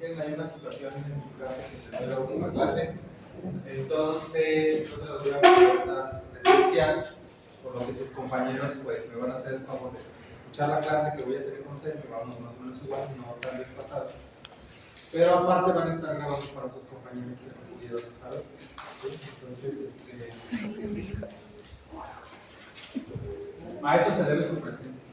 tienen ahí una situación en su clase que es la última clase. Entonces, no se los voy a presentar presencial, por lo que sus compañeros pues me van a hacer el favor de escuchar la clase que voy a tener con ustedes, que vamos más o menos igual, no tan desfasados. Pero aparte van a estar grabados para sus compañeros que no pudieron estar hoy. Entonces, a eso se debe su presencia.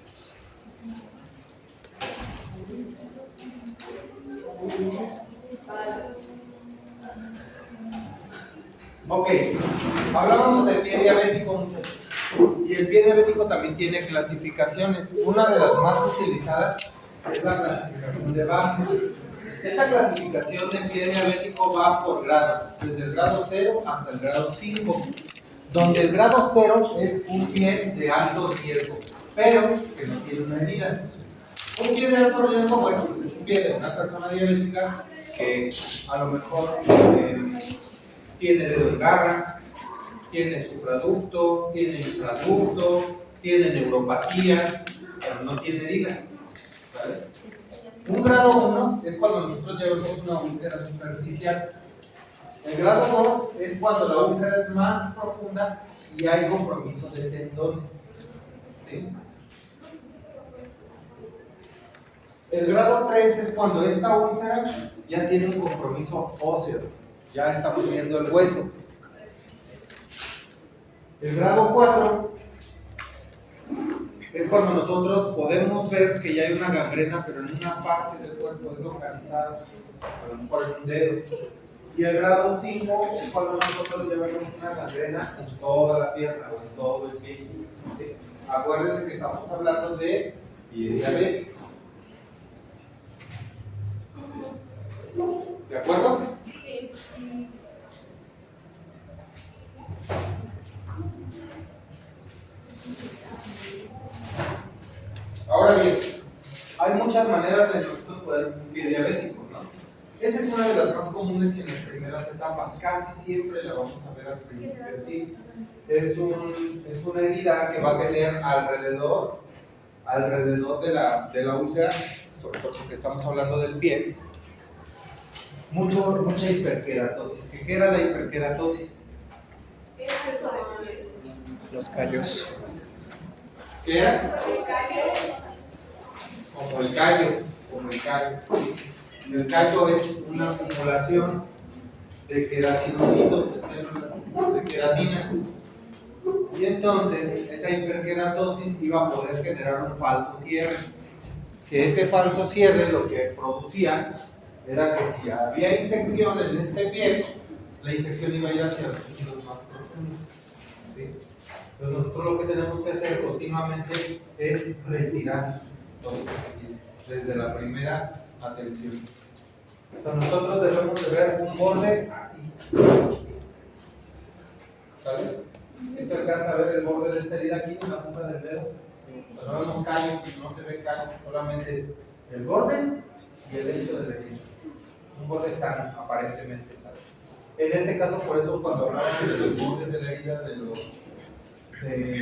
Ok, hablábamos del pie diabético, muchachos. Y el pie diabético también tiene clasificaciones. Una de las más utilizadas es la clasificación de Wagner. Esta clasificación de pie diabético va por grados, desde el grado 0 hasta el grado 5, donde el grado 0 es un pie de alto riesgo, pero que no tiene una herida. Un pie de alto riesgo, bueno, pues es un pie de una persona diabética que a lo mejor tiene dedo en garra, tiene supraducto, tiene infraducto, tiene neuropatía, pero no tiene herida. ¿Vale? Un grado 1 es cuando nosotros llevamos una úlcera superficial. El grado 2 es cuando la úlcera es más profunda y hay compromiso de tendones. ¿Sí? El grado 3 es cuando esta úlcera ya tiene un compromiso óseo, ya estamos viendo el hueso. El grado 4 es cuando nosotros podemos ver que ya hay una gangrena, pero en una parte del cuerpo es localizada, a lo mejor en un dedo. Y el grado 5 es cuando nosotros ya vemos una gangrena en toda la pierna o en todo el pie. ¿Sí? Acuérdense que estamos hablando de pie diabético. ¿De acuerdo? Sí. Ahora bien, hay muchas maneras de nosotros poder ver un pie diabético, ¿no? Esta es una de las más comunes y en las primeras etapas, casi siempre la vamos a ver al principio así. Es una herida que va a tener alrededor de la úlcera, sobre todo porque estamos hablando del pie, mucha hiperkeratosis. ¿Qué era la hiperkeratosis? Los callos. ¿Qué era? Como el callo. El callo es una acumulación de queratinocitos, de células de queratina. Y entonces esa hiperkeratosis iba a poder generar un falso cierre. Que ese falso cierre lo que producía era que si había infección en este pie, la infección iba a ir hacia los tejidos más profundos. ¿Sí? Entonces nosotros lo que tenemos que hacer continuamente es retirar todo este tejido desde la primera atención. O sea, nosotros debemos de ver un borde así. ¿Sale? ¿Sí se alcanza a ver el borde de esta herida aquí en la punta del dedo? No vemos callo, no se ve callo, solamente es el borde y el lecho del dedo. Un borde sano, aparentemente sano. En este caso, por eso, cuando hablamos de los bordes de la herida, de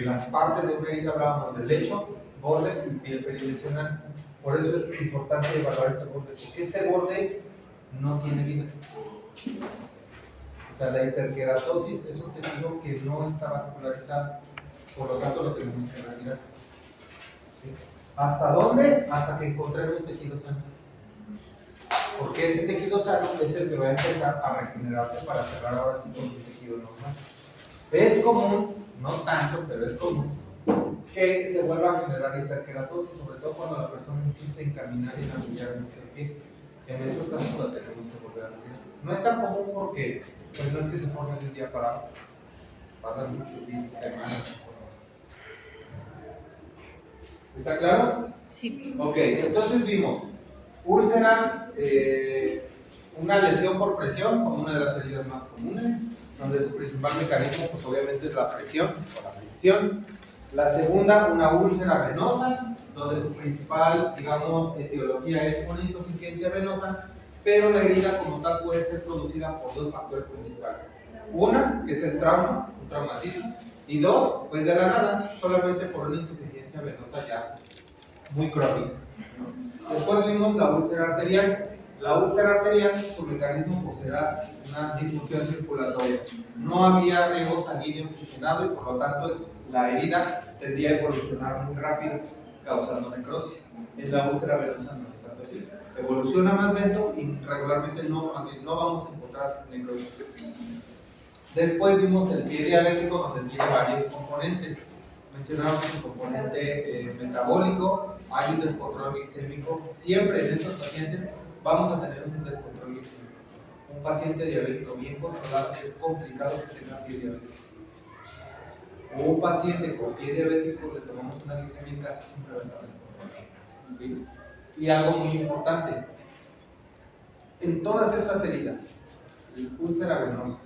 las partes de una herida, hablábamos del lecho, borde y piel peridimensional. Por eso es importante evaluar este borde, porque este borde no tiene vida. O sea, la hiperkeratosis es un tejido que no está vascularizado, por lo tanto lo tenemos que retirar. ¿Sí? ¿Hasta dónde? Hasta que encontremos tejido sano. Porque ese tejido sano es el que va a empezar a regenerarse para cerrar ahora sí con un tejido normal. Es común, no tanto, pero es común, que se vuelva a generar hiperkeratosis, sobre todo cuando la persona insiste en caminar y en apoyar mucho el pie. En esos casos la tenemos que volver a retirar. No es tan común porque pues, no es que se forme de un día para otro. Tardan muchos días, semanas. ¿Está claro? Sí. Ok, entonces vimos úlcera, una lesión por presión, como una de las heridas más comunes, donde su principal mecanismo, pues obviamente es la presión o la fricción. La segunda, una úlcera venosa, donde su principal, digamos, etiología es una insuficiencia venosa, pero la herida como tal puede ser producida por dos factores principales. Una, que es el trauma, un traumatismo, y dos, pues de la nada, solamente por una insuficiencia venosa ya muy crónica. Después vimos la úlcera arterial. La úlcera arterial, su mecanismo pues era una disfunción circulatoria. No había riego sanguíneo oxigenado y por lo tanto la herida tendía a evolucionar muy rápido, causando necrosis. En la úlcera venosa no es tanto así. Evoluciona más lento y regularmente no vamos a encontrar necrosis. Después vimos el pie diabético, donde tiene varios componentes. Mencionamos el componente metabólico, hay un descontrol glicémico. Siempre en estos pacientes vamos a tener un descontrol glicémico. Un paciente diabético bien controlado es complicado que tenga pie diabético. Un paciente con pie diabético le tomamos una glicemia y casi siempre va a estar descontrolado. ¿Sí? Y algo muy importante, en todas estas heridas, úlcera venosa,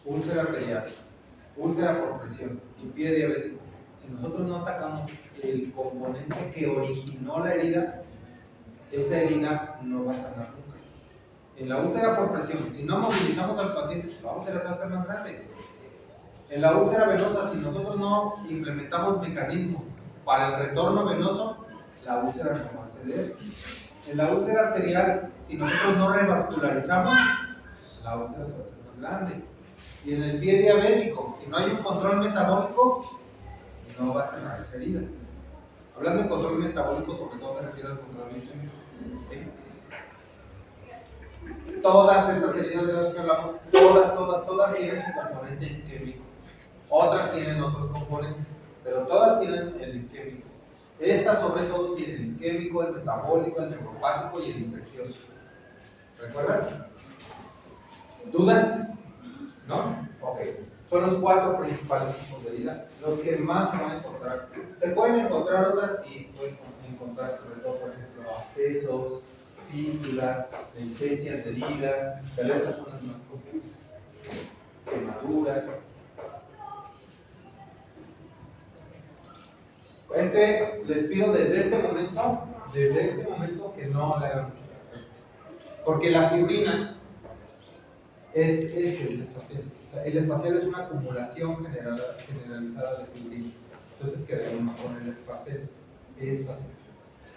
úlcera arterial, úlcera por presión y pie diabético, si nosotros no atacamos el componente que originó la herida, esa herida no va a sanar nunca. En la úlcera por presión, si no movilizamos al paciente, la úlcera se va a hacer más grande. En la úlcera venosa, si nosotros no implementamos mecanismos para el retorno venoso, la úlcera no va a ceder. En la úlcera arterial, si nosotros no revascularizamos, la úlcera se va a hacer más grande. Y en el pie diabético, si no hay un control metabólico, no va a sanar esa herida. Hablando de control metabólico, sobre todo me refiero al control glicémico. ¿Sí? Todas estas heridas de las que hablamos, todas tienen su componente isquémico. Otras tienen otros componentes, pero todas tienen el isquémico. Estas sobre todo tienen el isquémico, el metabólico, el neuropático y el infeccioso. ¿Recuerdan? ¿Dudas? ¿No? Ok. Son los 4 principales tipos de herida, los que más se van a encontrar. ¿Se pueden encontrar otras? Sí, se pueden encontrar, sobre todo, por ejemplo, abscesos, fístulas, infeccias de herida, pero estas son las más comunes. Quemaduras. Les pido desde este momento que no le hagan mucho caso. Porque la fibrina es el desfacelo. O sea, el desfacelo es una acumulación generalizada de fibrina. Entonces queremos con el desfacelo. Es fácil.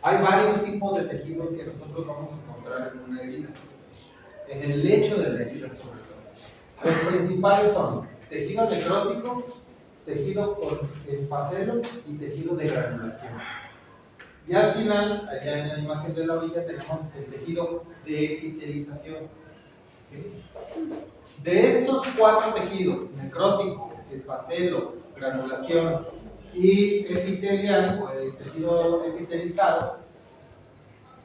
Hay varios tipos de tejidos que nosotros vamos a encontrar en una herida. En el lecho de la herida, sobre todo. Los principales son tejido necrótico, tejido con esfacelo y tejido de granulación. Y al final, allá en la imagen de la orilla, tenemos el tejido de epitelización. ¿Okay? De estos 4 tejidos, necrótico, esfacelo, granulación y epitelial, o el tejido epitelizado,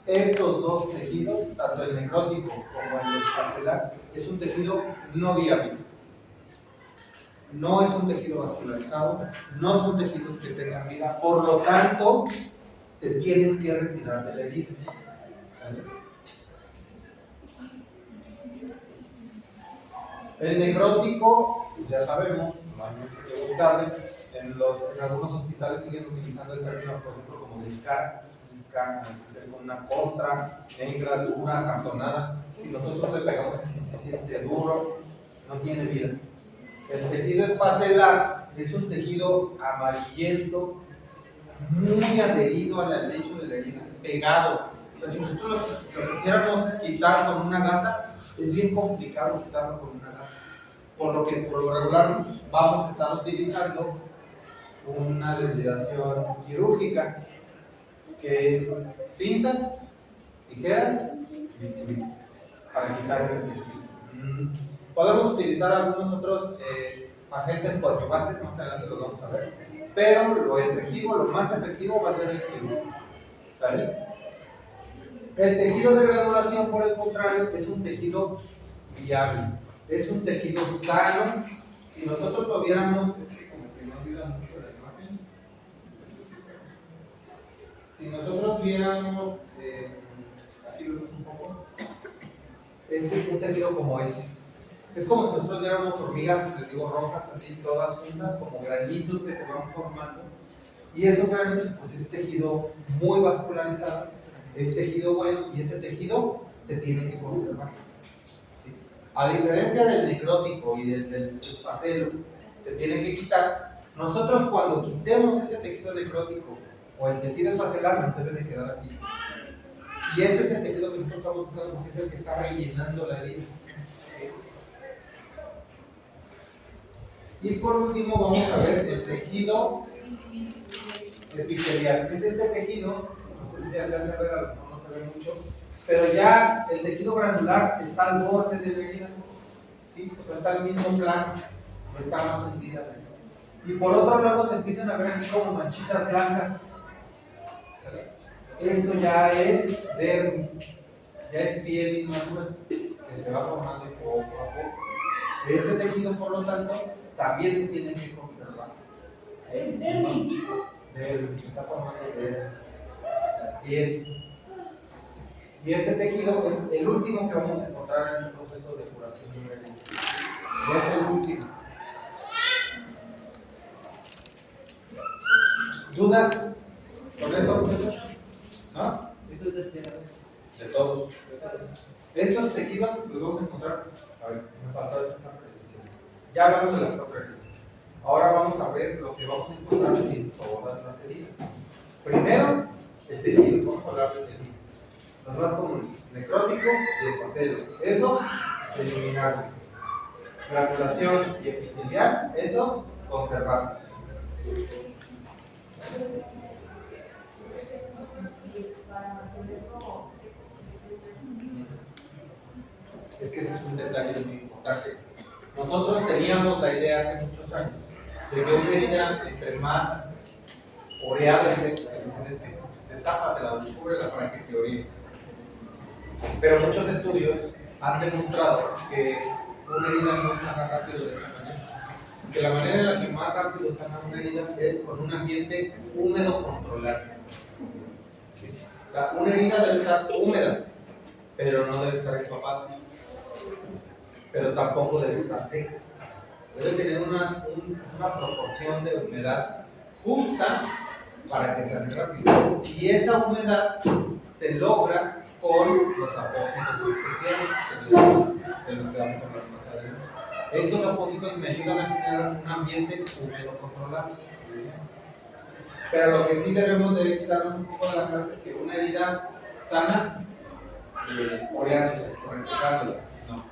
estos 2 tejidos, tanto el necrótico como el esfacelar, es un tejido no viable. No es un tejido vascularizado, no son tejidos que tengan vida, por lo tanto, se tienen que retirar de la herida. ¿Sale? El necrótico, ya sabemos, no hay mucho que buscarle. En algunos hospitales siguen utilizando el término, por ejemplo, como discar, es decir, con una costra negra, dura, acartonada. Si nosotros le pegamos aquí, se siente duro, no tiene vida. El tejido esfacelar es un tejido amarillento, muy adherido al lecho de la herida, pegado. O sea, si nosotros lo quisiéramos quitar con una gasa, es bien complicado quitarlo con una gasa. Por lo que por lo regular vamos a estar utilizando una depilación quirúrgica, que es pinzas, tijeras y bisturí, para quitar el tejido. Podemos utilizar algunos otros agentes coadyuvantes, más adelante los vamos a ver, pero lo más efectivo va a ser el quirúrgico. ¿Vale? El tejido de granulación, por el contrario, es un tejido viable, es un tejido sano. Si nosotros lo viéramos, es que como que no ayuda mucho la imagen. Si nosotros viéramos, aquí vemos un poco, es un tejido como este. Es como si nosotros viéramos hormigas, les digo, rojas, así todas juntas, como granitos que se van formando. Y esos granitos, pues es tejido muy vascularizado, es tejido bueno, y ese tejido se tiene que conservar. ¿Sí? A diferencia del necrótico y del esfacelo, se tiene que quitar. Nosotros cuando quitemos ese tejido necrótico o el tejido esfacelar, nos debe de quedar así. Y este es el tejido que nosotros estamos buscando porque es el que está rellenando la herida. Y por último vamos a ver el tejido epitelial. ¿Qué es este tejido? No sé si se alcanza a ver, a lo mejor no se ve mucho, pero ya el tejido granular está al borde de la herida, ¿sí? O sea, está al mismo plano, no está más hundida. Y por otro lado se empiezan a ver aquí como manchitas blancas. Esto ya es dermis, ya es piel inmadura que se va formando poco a poco. Este tejido, por lo tanto, también se tiene que conservar. ¿Es dermis? Dermis, se está formando dermis, la piel. Y este tejido es el último que vamos a encontrar en el proceso de curación de una herida. Ya es el último. ¿Dudas con esto, muchachos? ¿No? Eso es de todos. Estos tejidos los vamos a encontrar. A ver, me faltó esa precisión. Ya hablamos de las 4 heridas. Ahora vamos a ver lo que vamos a encontrar en todas las heridas. Primero, el tejido. Vamos a hablar del tejido. Los más comunes: necrótico y esfacelo. Esos, eliminarlos. Granulación y epitelial, esos, conservarlos. Es que ese es un detalle muy importante. Nosotros teníamos la idea hace muchos años de que una herida, entre más oreada esté, dicen es que se tapa, te la descubre para que se oree. Pero muchos estudios han demostrado que una herida no sana rápido de esa manera. Que la manera en la que más rápido sana una herida es con un ambiente húmedo controlado. O sea, una herida debe estar húmeda, pero no debe estar expapada. Pero tampoco debe estar seca. Debe tener una proporción de humedad justa para que sane rápido. Y esa humedad se logra con los apósitos especiales de los que vamos a hablar más adelante. Estos apósitos me ayudan a generar un ambiente húmedo controlado. Pero lo que sí debemos de quitarnos un poco de la clase es que una herida sana, oreándose, resecándola. No.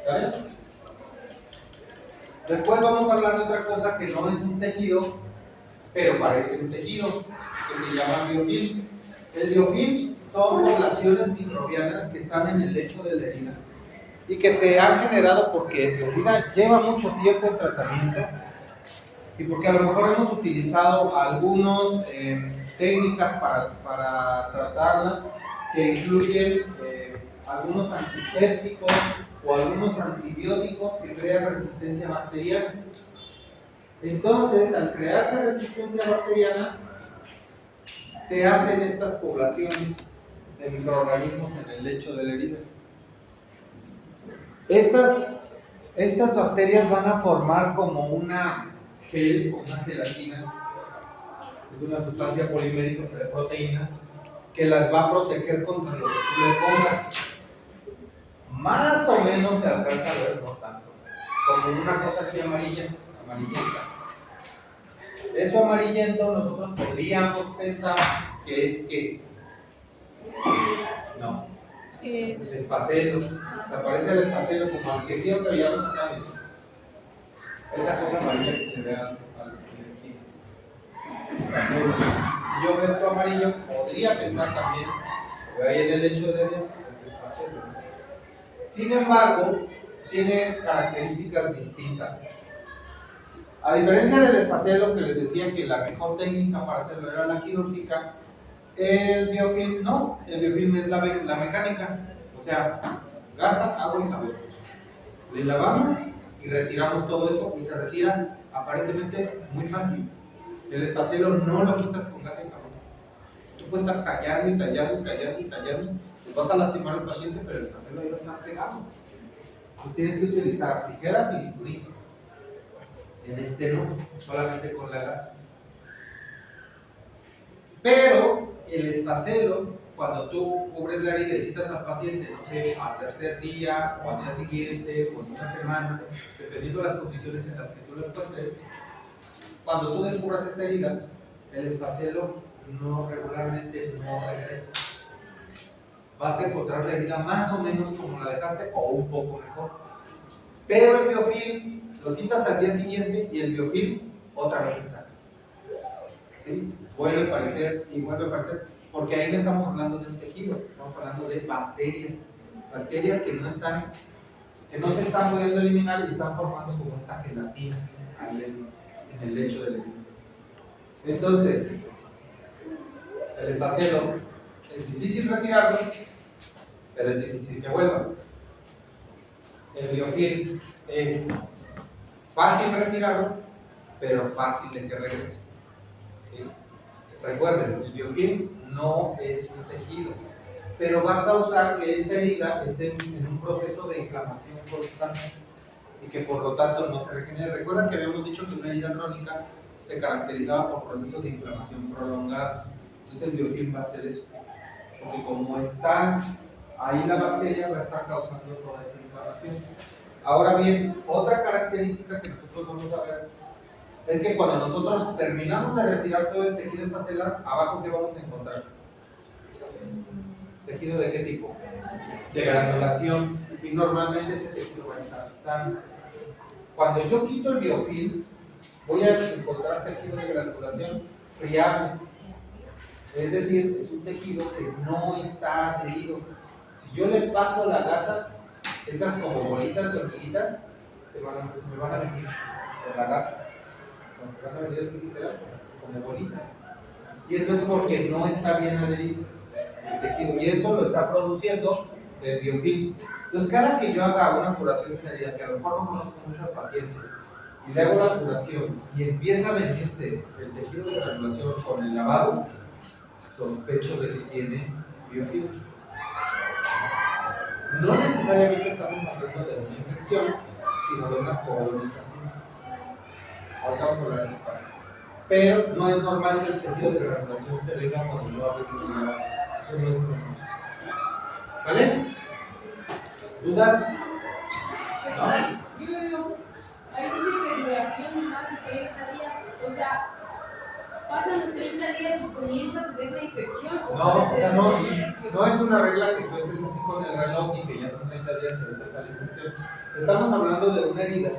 ¿Vale? Después vamos a hablar de otra cosa que no es un tejido, pero parece un tejido, que se llama biofilm. El biofilm son poblaciones microbianas que están en el lecho de la herida y que se han generado porque la herida lleva mucho tiempo en tratamiento y porque a lo mejor hemos utilizado algunas técnicas para tratarla que incluyen algunos antisépticos o algunos antibióticos que crean resistencia bacteriana. Entonces, al crearse resistencia bacteriana, se hacen estas poblaciones de microorganismos en el lecho de la herida. Estas bacterias van a formar como una gel, como una gelatina, es una sustancia polimérica de proteínas, que las va a proteger contra lo que tú le pongas. Más o menos se alcanza a ver, no tanto, como una cosa aquí amarillenta. Eso amarillento nosotros podríamos pensar que es que no, es esfacelo. Se parece al esfacelo como al tejido que veíamos acá, miren. Esa cosa amarilla que se ve al esfacelo. Si yo veo esto amarillo, podría pensar también que ahí en el lecho de la herida es esfacelo. Sin embargo, tiene características distintas. A diferencia del esfacelo, que les decía que la mejor técnica para hacerlo era la quirúrgica, el biofilm no, el biofilm es la mecánica, o sea, gasa, agua y jabón. Le lavamos y retiramos todo eso y se retira aparentemente muy fácil. El esfacelo no lo quitas con gasa y jabón. Tú puedes estar tallando y tallando y tallando y tallando, y vas a lastimar al paciente, pero el esfacelo ahí lo está pegado. Tú tienes que utilizar tijeras y bisturí. En este no, solamente con la gasa. Pero el esfacelo, cuando tú cubres la herida y citas al paciente, no sé, al tercer día, o al día siguiente, o en una semana, dependiendo de las condiciones en las que tú lo encuentres, cuando tú descubras esa herida, el esfacelo regularmente no regresa. vas a encontrar la herida más o menos como la dejaste o un poco mejor. Pero el biofilm lo citas al día siguiente y el biofilm otra vez está. ¿Sí? Vuelve a aparecer y vuelve a aparecer, porque ahí no estamos hablando de un tejido, estamos hablando de bacterias. Bacterias que no se están pudiendo eliminar y están formando como esta gelatina ahí en el lecho del herida. Entonces, el esfacelo es difícil retirarlo, pero es difícil que vuelva. El biofilm es fácil retirarlo, pero fácil de que regrese. ¿Sí? Recuerden, el biofilm no es un tejido, pero va a causar que esta herida esté en un proceso de inflamación constante y que por lo tanto no se regenere. Recuerden que habíamos dicho que una herida crónica se caracterizaba por procesos de inflamación prolongados. Entonces el biofilm va a hacer eso, porque como está ahí la bacteria, va a estar causando toda esa inflamación. Ahora bien, otra característica que nosotros vamos a ver es que cuando nosotros terminamos de retirar todo el tejido esfacelar, abajo ¿qué vamos a encontrar? ¿Tejido de qué tipo? De granulación, y normalmente ese tejido va a estar sano. Cuando yo quito el biofilm, voy a encontrar tejido de granulación friable. Es decir, es un tejido que no está adherido. Si yo le paso la gasa, esas como bolitas de hormiguitas se me van a venir por la gasa. O sea, se van a venir así literal, como bolitas. Y eso es porque no está bien adherido el tejido. Y eso lo está produciendo el biofilm. Entonces, cada que yo haga una curación de una herida, que a lo mejor no conozco mucho al paciente, y le hago la curación y empieza a venirse el tejido de granulación con el lavado, sospecho de que tiene biofilm. No necesariamente estamos hablando de una infección, sino de una colonización. Ahorita vamos a hablar de esa parte. Pero no es normal que el tejido de granulación se venga cuando yo hago el lavado. Eso no es normal. ¿Sale? ¿Dudas? ¿No? Ahí dice que duración de más de 30 días. O sea, pasan los 30 días y comienza a ver la infección. No, o sea, no es una regla que tú estés así con el reloj y que ya son 30 días y ahorita está la infección. Estamos hablando de una herida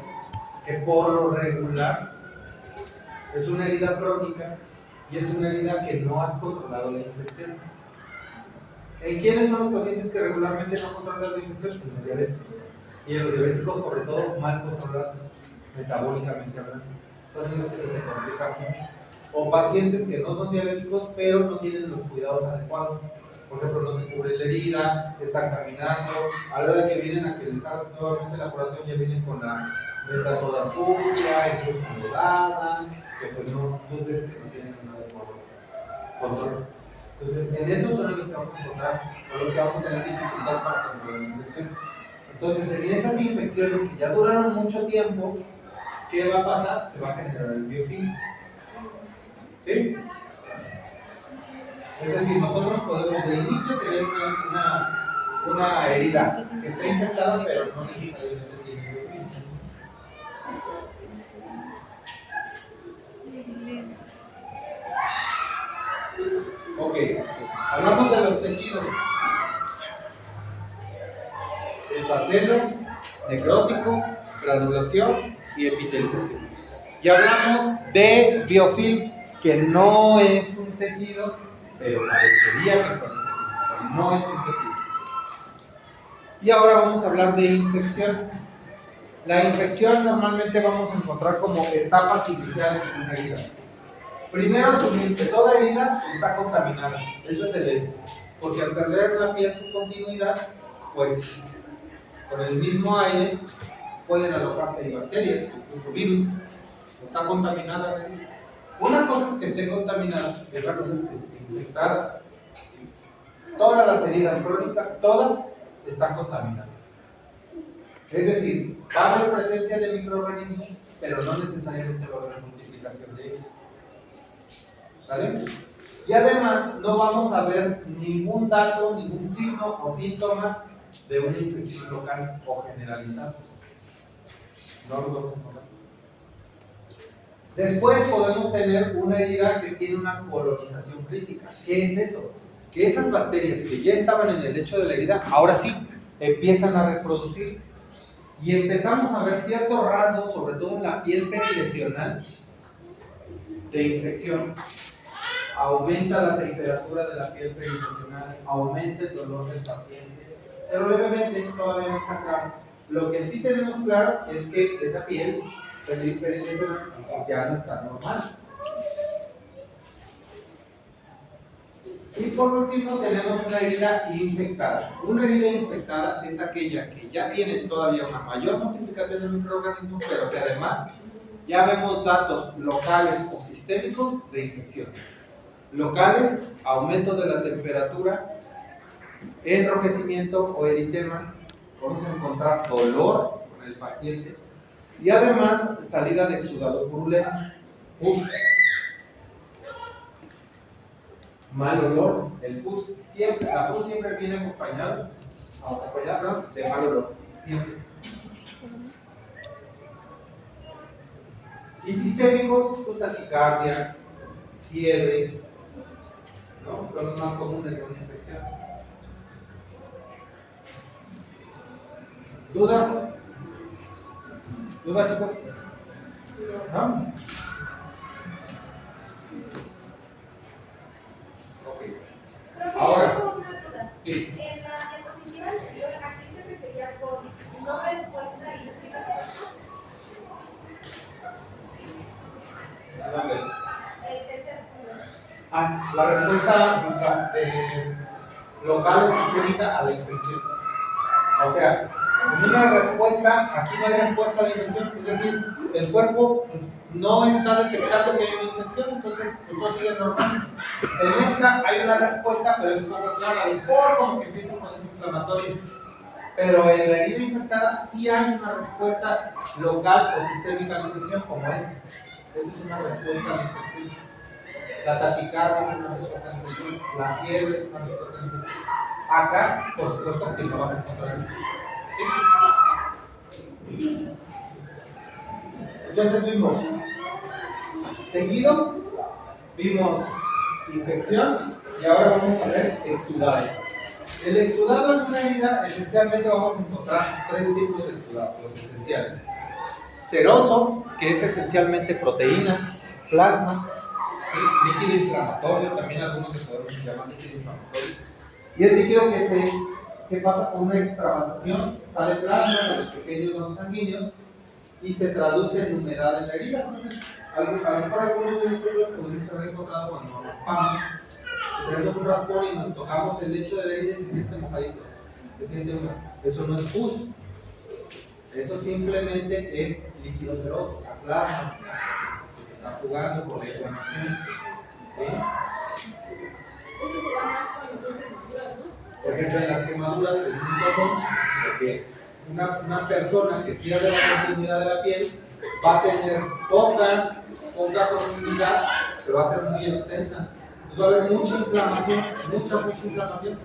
que por lo regular es una herida crónica y es una herida que no has controlado la infección. ¿En quiénes son los pacientes que regularmente no controlan la infección? En los diabéticos. Y en los diabéticos, sobre todo, mal controlados, metabólicamente hablando. Son en los que se te complica mucho. O pacientes que no son diabéticos, pero no tienen los cuidados adecuados. Por ejemplo, no se cubre la herida, están caminando. A la hora de que vienen a que les hagas nuevamente la curación, ya vienen con la venda toda sucia, incluso mudada, que pues no, tú ves que no tienen un adecuado control. Entonces, en esos son los que vamos a encontrar, o los que vamos a tener dificultad para controlar la infección. Entonces, en esas infecciones que ya duraron mucho tiempo, ¿qué va a pasar? Se va a generar el biofilm. ¿Sí? Es decir, nosotros podemos de inicio tener una herida que está infectada, pero no necesariamente tiene biofilm. Ok, hablamos de los tejidos. Esfacelo, necrótico, granulación y epitelización. Y hablamos de biofilm, que no es un tejido, pero parecería que no es un tejido. Y ahora vamos a hablar de infección. La infección normalmente vamos a encontrar como etapas iniciales en una herida. Primero, asumir que toda herida está contaminada. Eso es de ley. Porque al perder la piel su continuidad, pues con el mismo aire pueden alojarse ahí bacterias, incluso virus. Está contaminada la herida. Una cosa es que esté contaminada y otra cosa es que esté infectada. Todas las heridas crónicas, todas están contaminadas. Es decir, va a haber presencia de microorganismos, pero no necesariamente va a haber multiplicación de ellos. ¿Vale? Y además no vamos a ver ningún dato, ningún signo o síntoma de una infección local o generalizada. No lo vamos a ver. Después podemos tener una herida que tiene una colonización crítica. ¿Qué es eso? que esas bacterias que ya estaban en el lecho de la herida, ahora sí, empiezan a reproducirse. Y empezamos a ver ciertos rasgos, sobre todo en la piel perilesional, de infección. Aumenta la temperatura de la piel perilesional, aumenta el dolor del paciente, pero levemente, todavía no está claro. Lo que sí tenemos claro es que esa piel perilesional ya no está normal. Y por último tenemos una herida infectada. Una herida infectada es aquella que ya tiene todavía una mayor multiplicación de microorganismos, pero que además ya vemos datos locales o sistémicos de infección. Locales, aumento de la temperatura, enrojecimiento o eritema, vamos a encontrar dolor con el paciente y además salida de exudado purulento. Mal olor, el pus siempre, la pus siempre viene acompañada de mal olor, siempre. Y sistémicos, pues, taquicardia, fiebre, ¿no? Son los más comunes de una infección. ¿Dudas? ¿Dudas, chicos? ¿No? Ahora, sí. En la diapositiva anterior, ¿a qué se refería con no respuesta y explicación? El tercer punto. La respuesta local o sistémica a la infección. O sea, en una respuesta, aquí no hay respuesta a la infección, es decir, el cuerpo no está detectando que hay una infección, entonces todo sigue normal. En esta hay una respuesta, pero es poco clara, a lo mejor como que empieza un proceso inflamatorio. Pero en la herida infectada sí hay una respuesta local o sistémica a la infección, como esta. Esta es una respuesta a la infección. La taquicardia es una respuesta a la infección. La fiebre es una respuesta a la infección. Acá, por supuesto, que no vas a encontrar eso. ¿Sí? Entonces vimos tejido, vimos infección y ahora vamos a ver exudado. El exudado en una herida, esencialmente vamos a encontrar tres tipos de exudado, los esenciales. Seroso, que es esencialmente proteínas, plasma, ¿sí? Líquido inflamatorio, también algunos se podemos llamar líquido inflamatorio. Y el líquido que pasa por una extravasación, sale plasma de los pequeños vasos sanguíneos y se traduce en humedad en la herida. Entonces, a lo mejor algunos de nosotros podríamos haber encontrado cuando nos raspamos, tenemos un raspón y nos tocamos el lecho de la herida y se siente mojadito, se siente húmedo. Eso no es pus, eso simplemente es líquido seroso, o sea, plasma que se está jugando por la inflamación. ¿Sí? Eso se da más cuando son quemaduras, ¿no? Por ejemplo, en las quemaduras es muy común porque una persona que pierde la continuidad de la piel va a tener poca continuidad, pero va a ser muy extensa. Entonces va a haber mucha inflamación, mucha inflamación.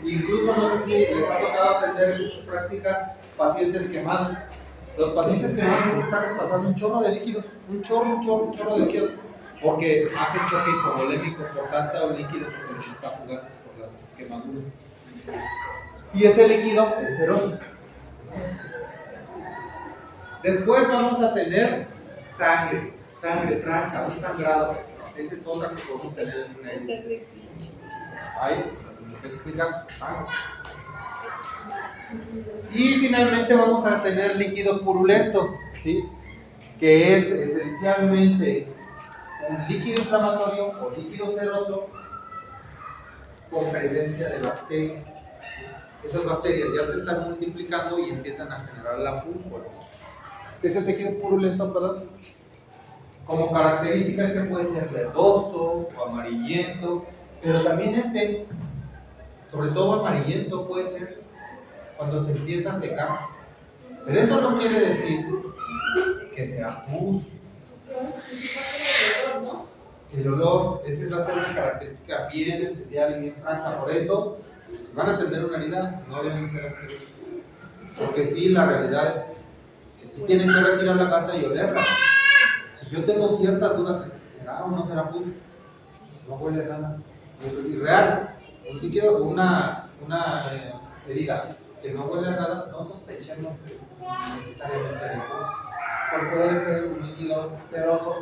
Incluso no sé si les ha tocado atender en sus prácticas pacientes quemados. Los pacientes quemados están pasando un chorro de líquidos, un chorro de líquidos, porque hacen choque hipovolémico por tanto líquido que se les está jugando por las quemaduras. Y ese líquido es seroso. Después vamos a tener sangre franca, un sangrado. Esa es otra que podemos tener en una herida. Ahí, y finalmente vamos a tener líquido purulento, ¿sí? Que es esencialmente un líquido inflamatorio o líquido seroso con presencia de bacterias. Esas bacterias ya se están multiplicando y empiezan a generar la púrpura. Ese tejido purulento, perdón, como característica este puede ser verdoso o amarillento, pero también sobre todo amarillento, puede ser cuando se empieza a secar. Pero eso no quiere decir que sea pus. El olor, esa va a ser una característica bien especial y bien franca. Por eso, si van a atender una herida, no deben ser asquerosos. Porque sí, la realidad es que sí tienen que retirar la casa y olerla. Si yo tengo ciertas dudas, ¿será o no será pus? No huele nada. Y real, un líquido, una herida que no huele a nada, no sospechemos que es necesariamente líquido. Pues puede ser un líquido ceroso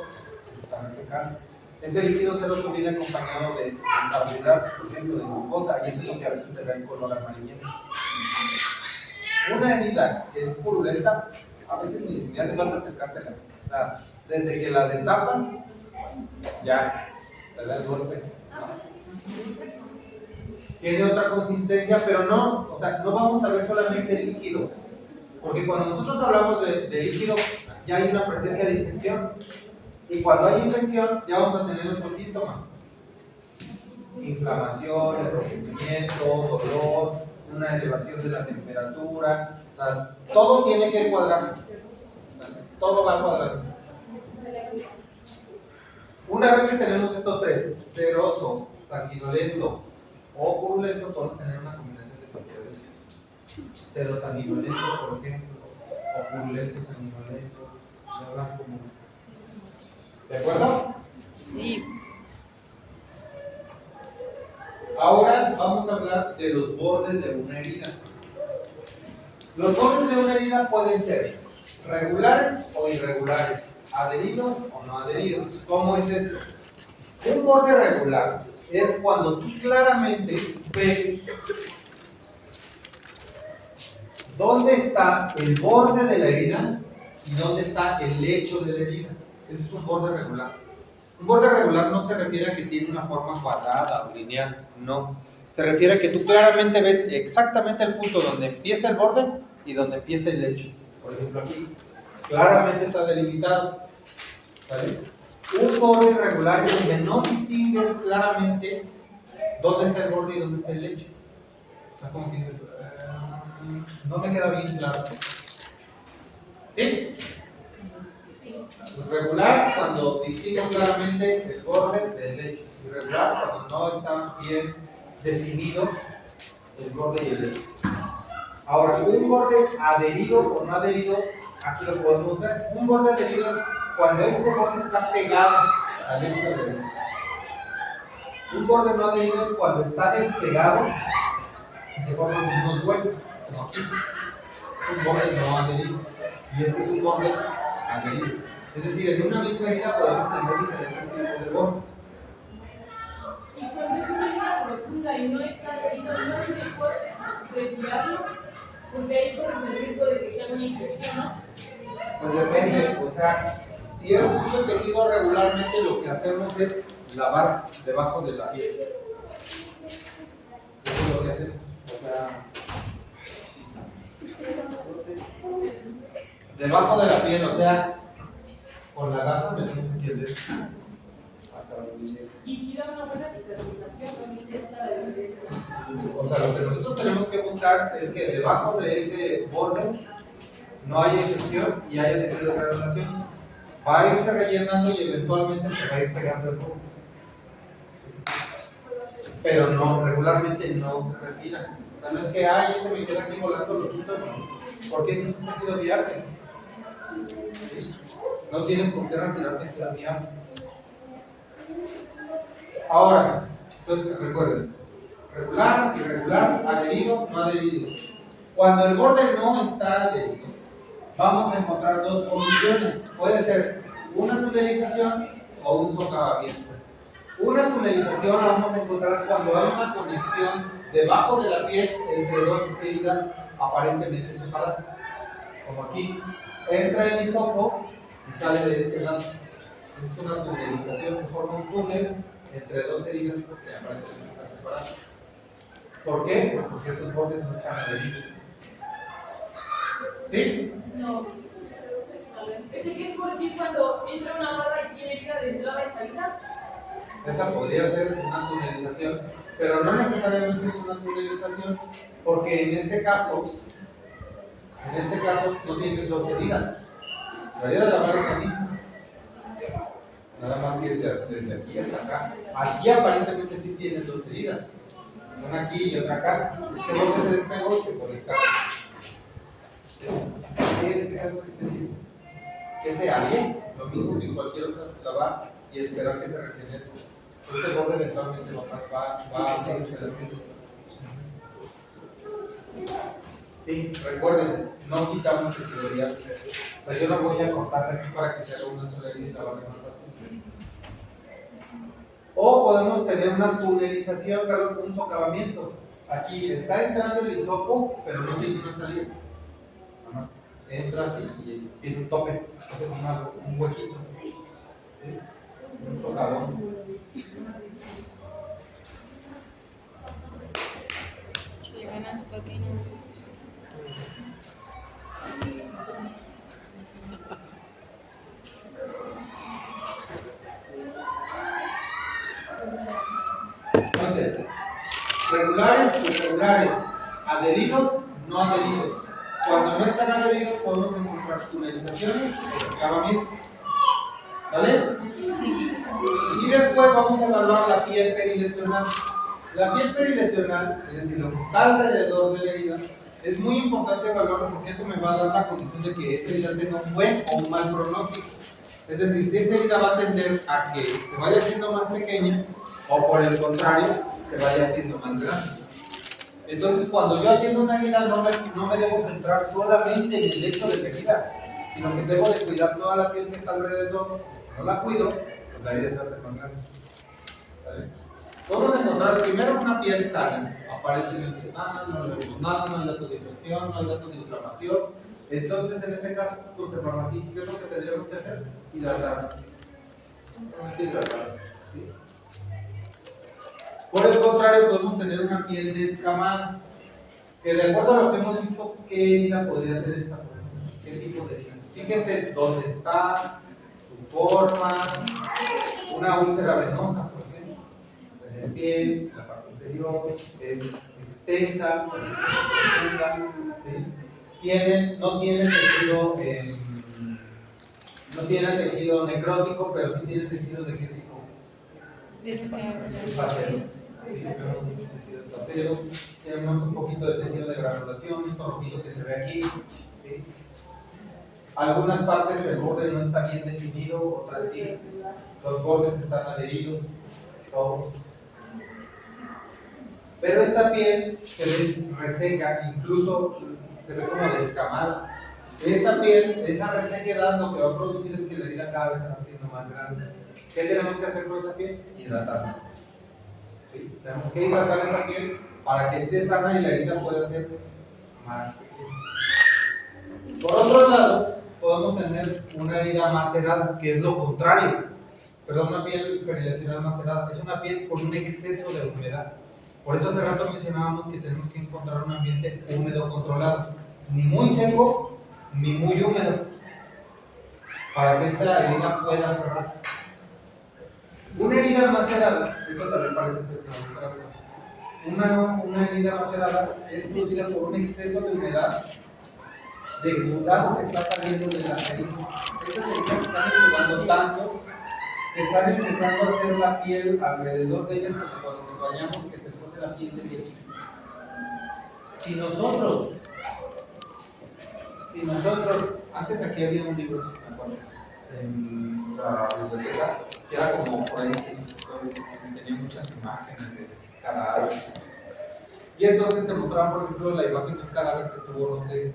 que se está resecando. Ese líquido ceroso viene acompañado de carbohidratos, por ejemplo, de glucosa, y eso es lo que a veces le da el color amarillento. Una herida que es purulenta, a veces ni hace falta acercártela. O sea, desde que la destapas, ya, te da el golpe. Tiene otra consistencia, pero no, o sea, no vamos a ver solamente el líquido. Porque cuando nosotros hablamos de líquido, ya hay una presencia de infección. Y cuando hay infección, ya vamos a tener otros síntomas. Inflamación, enrojecimiento, dolor, una elevación de la temperatura. O sea, todo tiene que cuadrar. Todo va a cuadrar. Una vez que tenemos estos tres, ceroso, sanguinolento o purulento, podemos tener una combinación de cualquiera de ellos. Cero sanguinolento, por ejemplo, o purulento sanguinolento, son más comunes. ¿De acuerdo? Sí. Ahora vamos a hablar de los bordes de una herida. Los bordes de una herida pueden ser regulares o irregulares, adheridos o no adheridos. ¿Cómo es esto? Un borde regular es cuando tú claramente ves dónde está el borde de la herida y dónde está el lecho de la herida. Ese es un borde regular. Un borde regular no se refiere a que tiene una forma cuadrada o lineal, no. Se refiere a que tú claramente ves exactamente el punto donde empieza el borde y donde empieza el lecho. Por ejemplo, aquí claramente está delimitado. ¿Vale? Un borde irregular es donde no distingues claramente dónde está el borde y dónde está el lecho. O sea, como que dices, no me queda bien claro. ¿Sí? Regular cuando distingo claramente el borde del lecho. Irregular cuando no está bien definido el borde y el lecho. Ahora, un borde adherido o no adherido, aquí lo podemos ver. Un borde adherido es cuando este borde está pegado al lecho del lecho. Un borde no adherido es cuando está despegado y se forman unos huecos, como aquí. Es un borde no adherido. Y este es un borde adherido. Es decir, en una misma herida podemos tener diferentes tipos de bordes. Y cuando es una herida profunda y no está adherido, ¿no es mejor retirarlo? Porque ahí corres el riesgo de que sea una infección, ¿no? Pues depende, o sea, si es mucho tejido regularmente, lo que hacemos es lavar debajo de la piel. Eso es lo que hacemos. O sea, debajo de la piel, o sea, con la gasa metemos aquí el dedo. Hasta donde llegue. Y si da una buena cicatrización, no sé si está la diferencia. O sea, lo que nosotros tenemos que buscar es que debajo de ese borde no haya infección y haya tejido de relación. Va a irse rellenando y eventualmente se va a ir pegando el borde. Pero no, regularmente no se retira. O sea, no es que, ay, este me queda aquí volando, lo quito, no. Porque ese es un tejido viable. No tienes por qué retirar tejido viable. Ahora, entonces recuerden, regular, irregular, adherido, no adherido. Cuando el borde no está adherido, vamos a encontrar dos condiciones. Puede ser una tunelización o un socavamiento. Una tunelización la vamos a encontrar cuando hay una conexión debajo de la piel entre dos heridas aparentemente separadas. Como aquí, entra el hisopo y sale de este lado. Es una tunelización que forma un túnel entre dos heridas que aparentemente están separadas. ¿Por qué? Porque estos bordes no están adheridos. ¿Sí? No. Ese que es por decir cuando entra una barra y tiene herida de entrada y salida. Esa podría ser una tunelización, pero no necesariamente es una tunelización, porque en este caso no tiene dos heridas. La herida de la barra es la misma. Nada más que desde aquí hasta acá. Aquí aparentemente sí tienes dos heridas. Una aquí y otra acá. Este borde se despegó y se conecta. ¿Qué en ese caso que se haría? Lo mismo que cualquier otra, lavar y esperar que se regenere. Este borde eventualmente va a seguirse el piel. Sí, recuerden, no quitamos tejidoría. O sea, yo la voy a cortar aquí para que se haga una sola herida y la barre más fácil. O podemos tener una tunelización, perdón, un socavamiento. Aquí está entrando el hisopo, pero no tiene una salida. Nada más entra así y tiene un tope, hace un huequito. ¿Sí? Un socavón. Entonces, regulares, irregulares, adheridos, no adheridos. Cuando no están adheridos podemos encontrar tunelizaciones o acabamiento. ¿Vale? Y después vamos a evaluar la piel perilesional. La piel perilesional, es decir, lo que está alrededor de la herida, es muy importante evaluarlo porque eso me va a dar la condición de que esa herida tenga un buen o un mal pronóstico. Es decir, si esa herida va a tender a que se vaya haciendo más pequeña o por el contrario, se vaya haciendo más grande. Entonces, cuando yo atiendo una herida, no me debo centrar solamente en el hecho de la herida, sino que debo de cuidar toda la piel que está alrededor, porque si no la cuido, pues la herida se va a hacer más grande. ¿Vale? Vamos a encontrar primero una piel sana, aparentemente sana, no le vemos nada, no hay datos de infección, no hay datos de inflamación. Entonces, en ese caso, pues, conservarla así. ¿Qué es lo que tendríamos que hacer? Hidratarla. ¿Sí? Por el contrario, podemos tener una piel descamada, que de acuerdo a lo que hemos visto, ¿qué herida podría ser esta? ¿Qué tipo de herida? Fíjense dónde está, su forma, una úlcera venosa, por ejemplo. La piel, la parte inferior, es extensa, profunda, ¿sí? No tiene tejido necrótico, pero sí tiene tejido de qué tipo? Espacero. Sí, tenemos mucho tejido espacero, tenemos un poquito de tejido de granulación, esto rojito que se ve aquí. ¿Sí? Algunas partes el borde no está bien definido, otras sí. Los bordes están adheridos, todos. Pero esta piel se ve reseca, incluso se ve como descamada. Esta piel, esa resequedad lo que va a producir es que la herida cada vez se va haciendo más grande. ¿Qué tenemos que hacer con esa piel? Hidratarla. ¿Sí? Tenemos que hidratar esta piel para que esté sana y la herida pueda ser más pequeña. Por otro lado, podemos tener una herida macerada, que es lo contrario. Perdón, una piel perilesional macerada. Es una piel con un exceso de humedad. Por eso hace rato mencionábamos que tenemos que encontrar un ambiente húmedo controlado. Ni muy seco, ni muy húmedo. Para que esta herida pueda cerrar. Una herida macerada, esto también parece ser una herida macerada es producida por un exceso de humedad, de exudado que está saliendo de las heridas. Estas heridas están exudando tanto que están empezando a hacer la piel alrededor de ellas, como cuando nos bañamos, que se nos hace la piel de viejito. Si nosotros, antes aquí había un libro, me acuerdo, en la biblioteca, que era como por ahí, tenía muchas imágenes de cadáveres. Y entonces te mostraban, por ejemplo, la imagen de un cadáver que estuvo no sé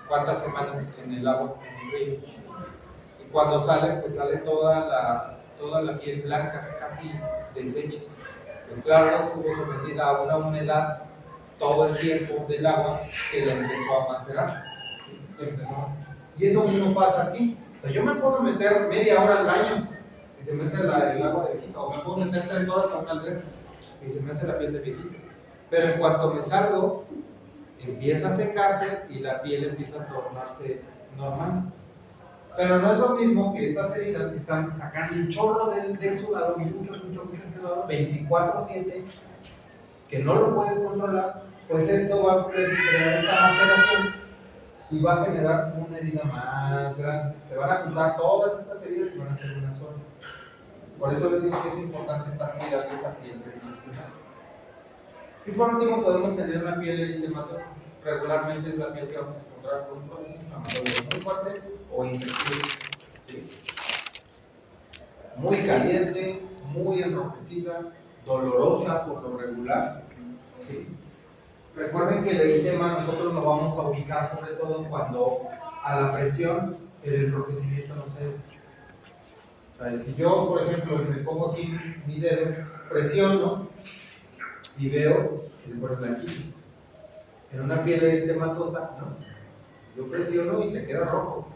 cuántas semanas en el agua, en el río. Y cuando sale, pues sale toda la piel blanca, casi deshecha. Pues claro, estuvo sometida a una humedad todo el tiempo del agua que la empezó a macerar. ¿Sí? Se empezó a macerar. Y eso mismo pasa aquí. O sea, yo me puedo meter media hora al baño y se me hace el agua de viejito, o me puedo meter 3 horas a una alberca y se me hace la piel de viejito. Pero en cuanto me salgo, empieza a secarse y la piel empieza a tornarse normal. Pero no es lo mismo que estas heridas que están sacando un chorro de exudado, mucho exudado, 24/7, que no lo puedes controlar, pues esto va a crear esta maceración y va a generar una herida más grande. Se van a juntar todas estas heridas y van a ser una sola. Por eso les digo que es importante estar cuidando esta piel perilesional. Y por último podemos tener una piel eritematosa. Regularmente es la piel que vamos a encontrar con un proceso inflamatorio muy fuerte o infeccioso. ¿Sí? Muy caliente, muy enrojecida, dolorosa por lo regular. ¿Sí? Recuerden que el eritema nosotros lo vamos a ubicar sobre todo cuando a la presión el enrojecimiento no se da. O sea, si yo, por ejemplo, me pongo aquí mi dedo, presiono y veo que se pone blanquito. En una piel eritematosa, ¿no? Yo presiono y se queda rojo.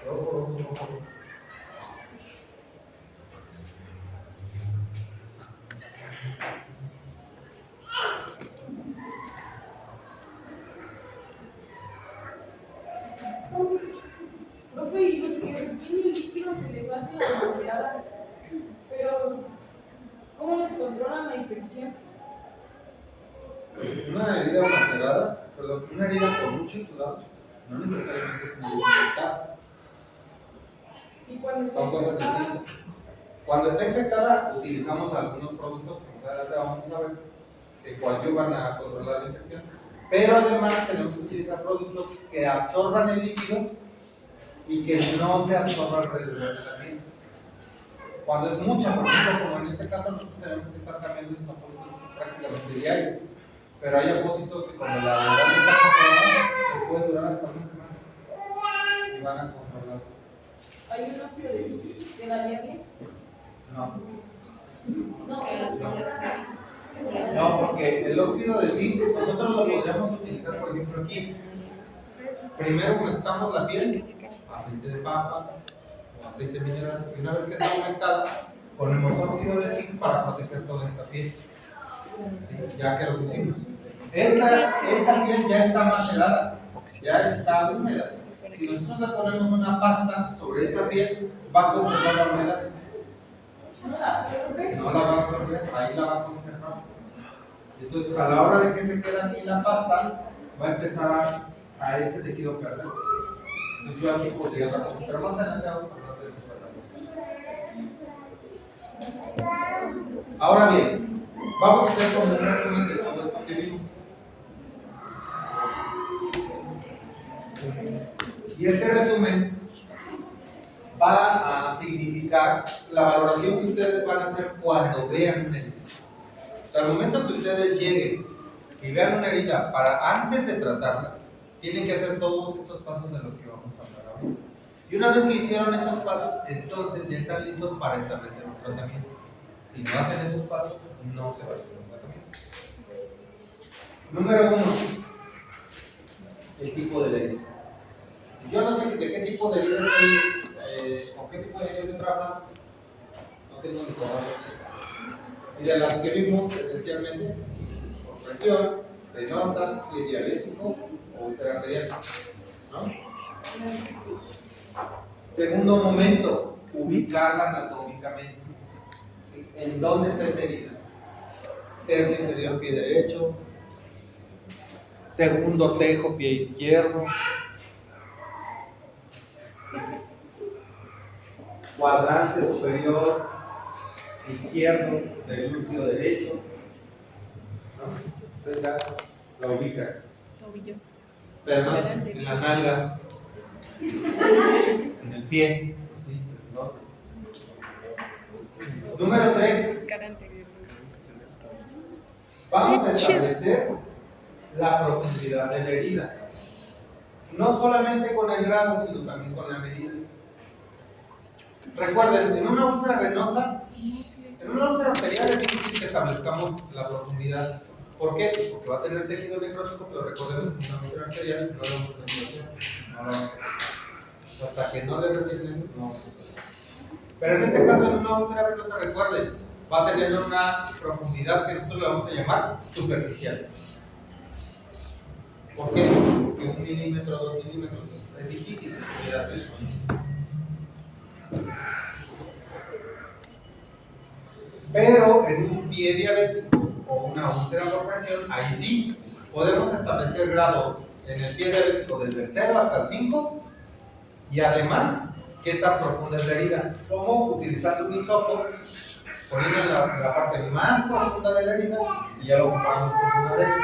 Rojo, rojo, rojo, rojo. Profe, y los que retienen líquido se les hace la vaciada, pero ¿cómo les controlan la infección? Una herida macerada, perdón, una herida con mucho sudado, no necesariamente es una herida infectada. Y cuando está Son cosas infectada, distintas. Cuando está infectada, utilizamos algunos productos que más adelante vamos a ver que coadyuvan a controlar la infección. Pero además tenemos que utilizar productos que absorban el líquido y que no se absorba alrededor de la piel. Cuando es mucha, por ejemplo, como en este caso, nosotros tenemos que estar cambiando esos apósitos prácticamente diario. Pero hay apósitos que cuando la humedad está controlada, pues puede durar hasta una semana y van a controlar. hay un óxido de zinc que daría bien. No. No, Porque el óxido de zinc nosotros lo podríamos utilizar, por ejemplo, aquí. Primero humectamos la piel, aceite de papa o aceite mineral, y una vez que está humectada, ponemos óxido de zinc para proteger toda esta piel. ¿Sí? Ya que lo pusimos. Esta piel ya está macerada, ya está húmeda. Si nosotros le ponemos una pasta sobre esta piel, va a conservar la humedad. No la va a absorber, ahí la va a conservar. Entonces, a la hora de que se quede aquí la pasta, va a empezar a este tejido perderse. Entonces, yo aquí podría hablar, pero más adelante vamos a hablar de los. Ahora bien, vamos a hacer como un resumen de todo esto que vimos. Y este resumen va a significar la valoración que ustedes van a hacer cuando vean una herida. O sea, al momento que ustedes lleguen y vean una herida, para antes de tratarla, tienen que hacer todos estos pasos de los que vamos a hablar ahorita. Y una vez que hicieron esos pasos, entonces ya están listos para establecer un tratamiento. Si no hacen esos pasos, no se va a hacer un tratamiento. Número 1, el tipo de herida. Si yo no sé de qué tipo de herida estoy, o qué tipo de herida estoy trabajando, no tengo ni idea. Y de las que vimos esencialmente, por presión, venosa, pie diabético o úlcera arterial, ¿no? Segundo momento, ubicarla anatómicamente. ¿Sí? ¿En dónde está esa herida? Tercio inferior, pie derecho. Segundo tejo, pie izquierdo. Cuadrante superior izquierdo del glúteo derecho, ¿no? Ustedes ya la ubican. Tobillo. Pero más en la nalga, en el pie. Sí, ¿no? Número 3. Cara anterior. Vamos a establecer la profundidad de la herida. No solamente con el grado, sino también con la medida. Recuerden, en una úlcera venosa, en una úlcera arterial es difícil que establezcamos la profundidad. ¿Por qué? Pues porque va a tener tejido necrótico, pero recordemos que en una úlcera arterial no le vamos a hacer circulación. No lo vamos a hacer. Hasta que no le retiren eso, no vamos a hacer. Pero en este caso, en una úlcera venosa, recuerden, va a tener una profundidad que nosotros le vamos a llamar superficial. ¿Por qué? Porque 1 milímetro, 2 milímetros es difícil que hagas eso. Pero en un pie diabético o una úlcera por presión, ahí sí podemos establecer grado en el pie diabético desde el 0 hasta el 5 y además qué tan profunda es la herida. ¿Cómo? Utilizando un hisopo, poniendo en la parte más profunda de la herida y ya lo comparamos con una derecha.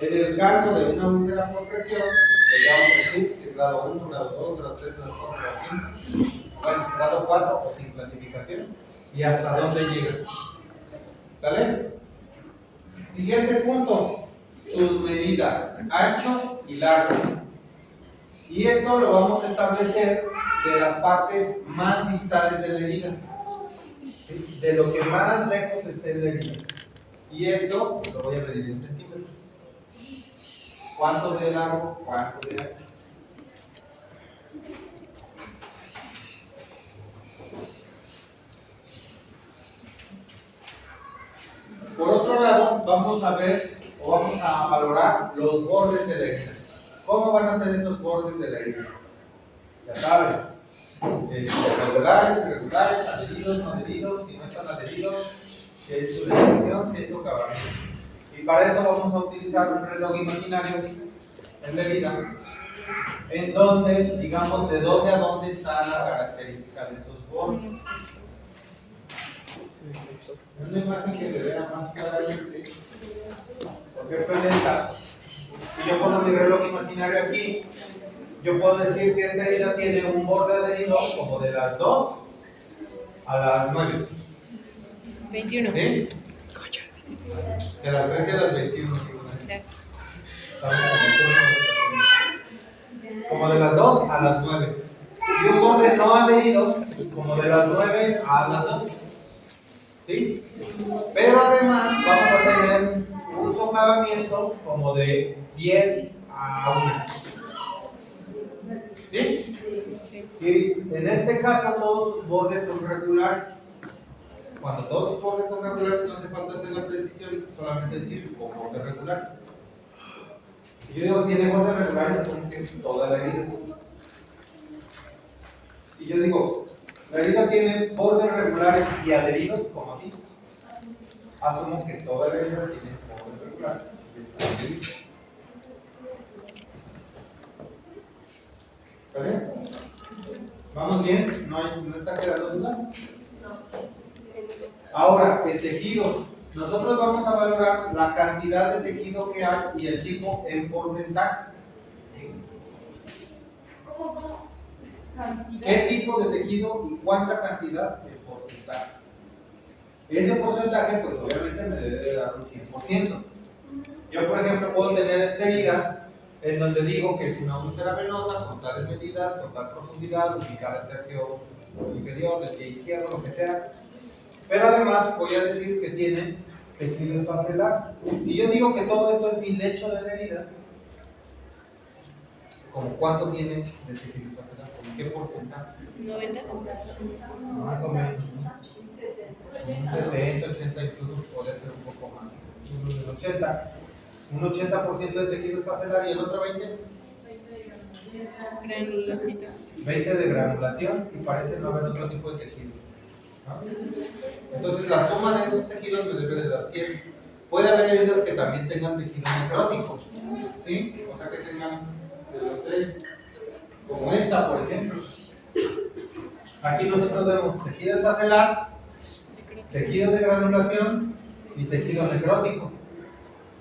En el caso de una úlcera por presión, pues ya vamos a decir si es grado 1, grado 2, grado 3, grado 4, grado 5. bueno, grado 4 o sin clasificación, y hasta dónde llega. ¿Sale? Siguiente punto, sus medidas, ancho y largo. Y esto lo vamos a establecer de las partes más distales de la herida, ¿sí? De lo que más lejos esté en la herida. Y esto lo voy a medir en centímetros. ¿Cuánto de largo? ¿Cuánto de ancho? Por otro lado, vamos a ver o vamos a valorar los bordes de la herida. ¿Cómo van a ser esos bordes de la herida? Ya saben, regulares, irregulares, adheridos, no adheridos, si no están adheridos, si hay tubulación, si hay socavamiento. Y para eso vamos a utilizar un reloj imaginario en la herida, en donde, digamos, de dónde a dónde está la característica de esos bordes. Es una imagen que se vea más claramente. Por ejemplo, en esta, si yo pongo mi reloj imaginario aquí, yo puedo decir que esta herida tiene un borde adherido como de las 2 a las 9. 21. ¿Sí? De las 13 a las 21. Gracias. Como de las 2 a las 9. Y un borde no adherido como de las 9 a las 2. ¿Sí? Pero además vamos a tener un socavamiento como de 10 a 1. ¿Sí? Sí. Y en este caso todos sus bordes son regulares. Cuando todos sus bordes son regulares no hace falta hacer la precisión, solamente decir con bordes regulares. Si yo digo tiene bordes regulares, asumo que es toda la herida. Si yo digo la herida tiene bordes regulares y adheridos, como aquí, asumo que toda la herida tiene bordes regulares y adheridos. ¿Vale? ¿Vamos bien? ¿No está quedando duda? Ahora, el tejido. Nosotros vamos a valorar la cantidad de tejido que hay y el tipo en porcentaje. ¿Cómo? Cantidad. ¿Qué tipo de tejido y cuánta cantidad en porcentaje? Ese porcentaje, pues obviamente me debe de dar un 100%. Yo, por ejemplo, puedo tener esta herida en donde digo que es una úlcera venosa con tales medidas, con tal profundidad, ubicada en tercio inferior, del pie izquierdo, lo que sea. Pero además voy a decir que tiene tejido esfacelar. Si yo digo que todo esto es mi lecho de la herida, ¿como cuánto tiene de tejido esfacelar? ¿Con qué porcentaje? 90. Más o menos, ¿no? Un 70, 80, incluso podría ser un poco más. Un 80. Un 80% de tejido esfacelar y el otro 20. Granulosito. 20 de granulación y parece no haber otro tipo de tejido. ¿No? Entonces la suma de esos tejidos me debe de dar 100. Puede haber heridas que también tengan tejido necrótico, ¿sí? O sea que tengan de los 3, como esta por ejemplo. Aquí nosotros vemos tejido esfacelar, tejido de granulación y tejido necrótico.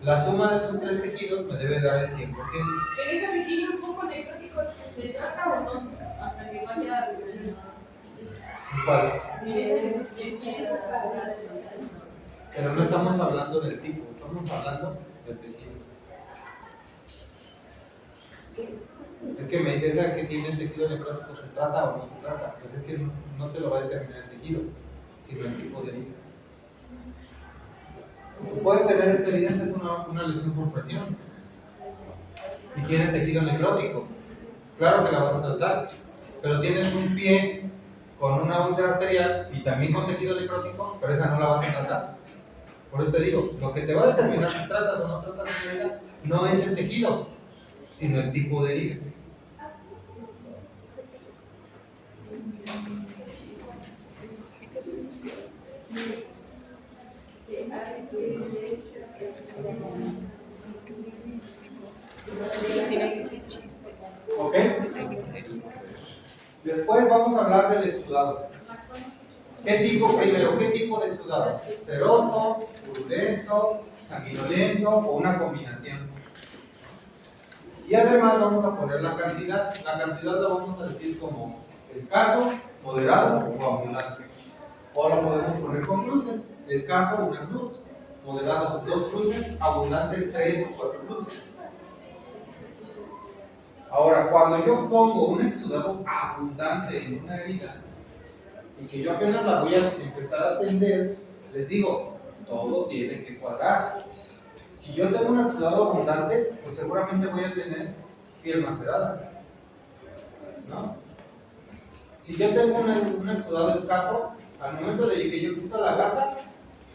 La suma de esos 3 tejidos me debe dar el 100%. En ese tejido un poco necrótico, ¿se trata o no? Hasta que vaya a reducir. ¿Cuál? En ese tejido. Pero no estamos hablando del tipo, estamos hablando del tejido. Es que me dice esa que tiene el tejido necrótico, ¿se trata o no se trata? Pues es que no te lo va a determinar el tejido, sino el tipo de herida. Tú puedes tener esta herida, esta es una lesión por presión y tiene tejido necrótico. Claro que la vas a tratar, pero tienes un pie con una úlcera arterial y también con tejido necrótico, pero esa no la vas a tratar. Por eso te digo, lo que te va a determinar si tratas o no tratas una herida no es el tejido, sino el tipo de herida. ¿Ok? Después vamos a hablar del exudado. ¿Qué tipo primero? ¿Qué tipo de exudado? ¿Seroso, purulento, sanguinolento o una combinación? Y además vamos a poner la cantidad. La cantidad la vamos a decir como escaso, moderado o abundante. O lo podemos poner con cruces. Escaso, una cruz. Moderado, 2 cruces. Abundante, 3 o 4 cruces. Ahora, cuando yo pongo un exudado abundante en una herida y que yo apenas la voy a empezar a atender, les digo, todo tiene que cuadrar. Si yo tengo un exudado abundante, pues seguramente voy a tener piel macerada, ¿no? Si yo tengo un exudado escaso, al momento de que yo quito la gasa,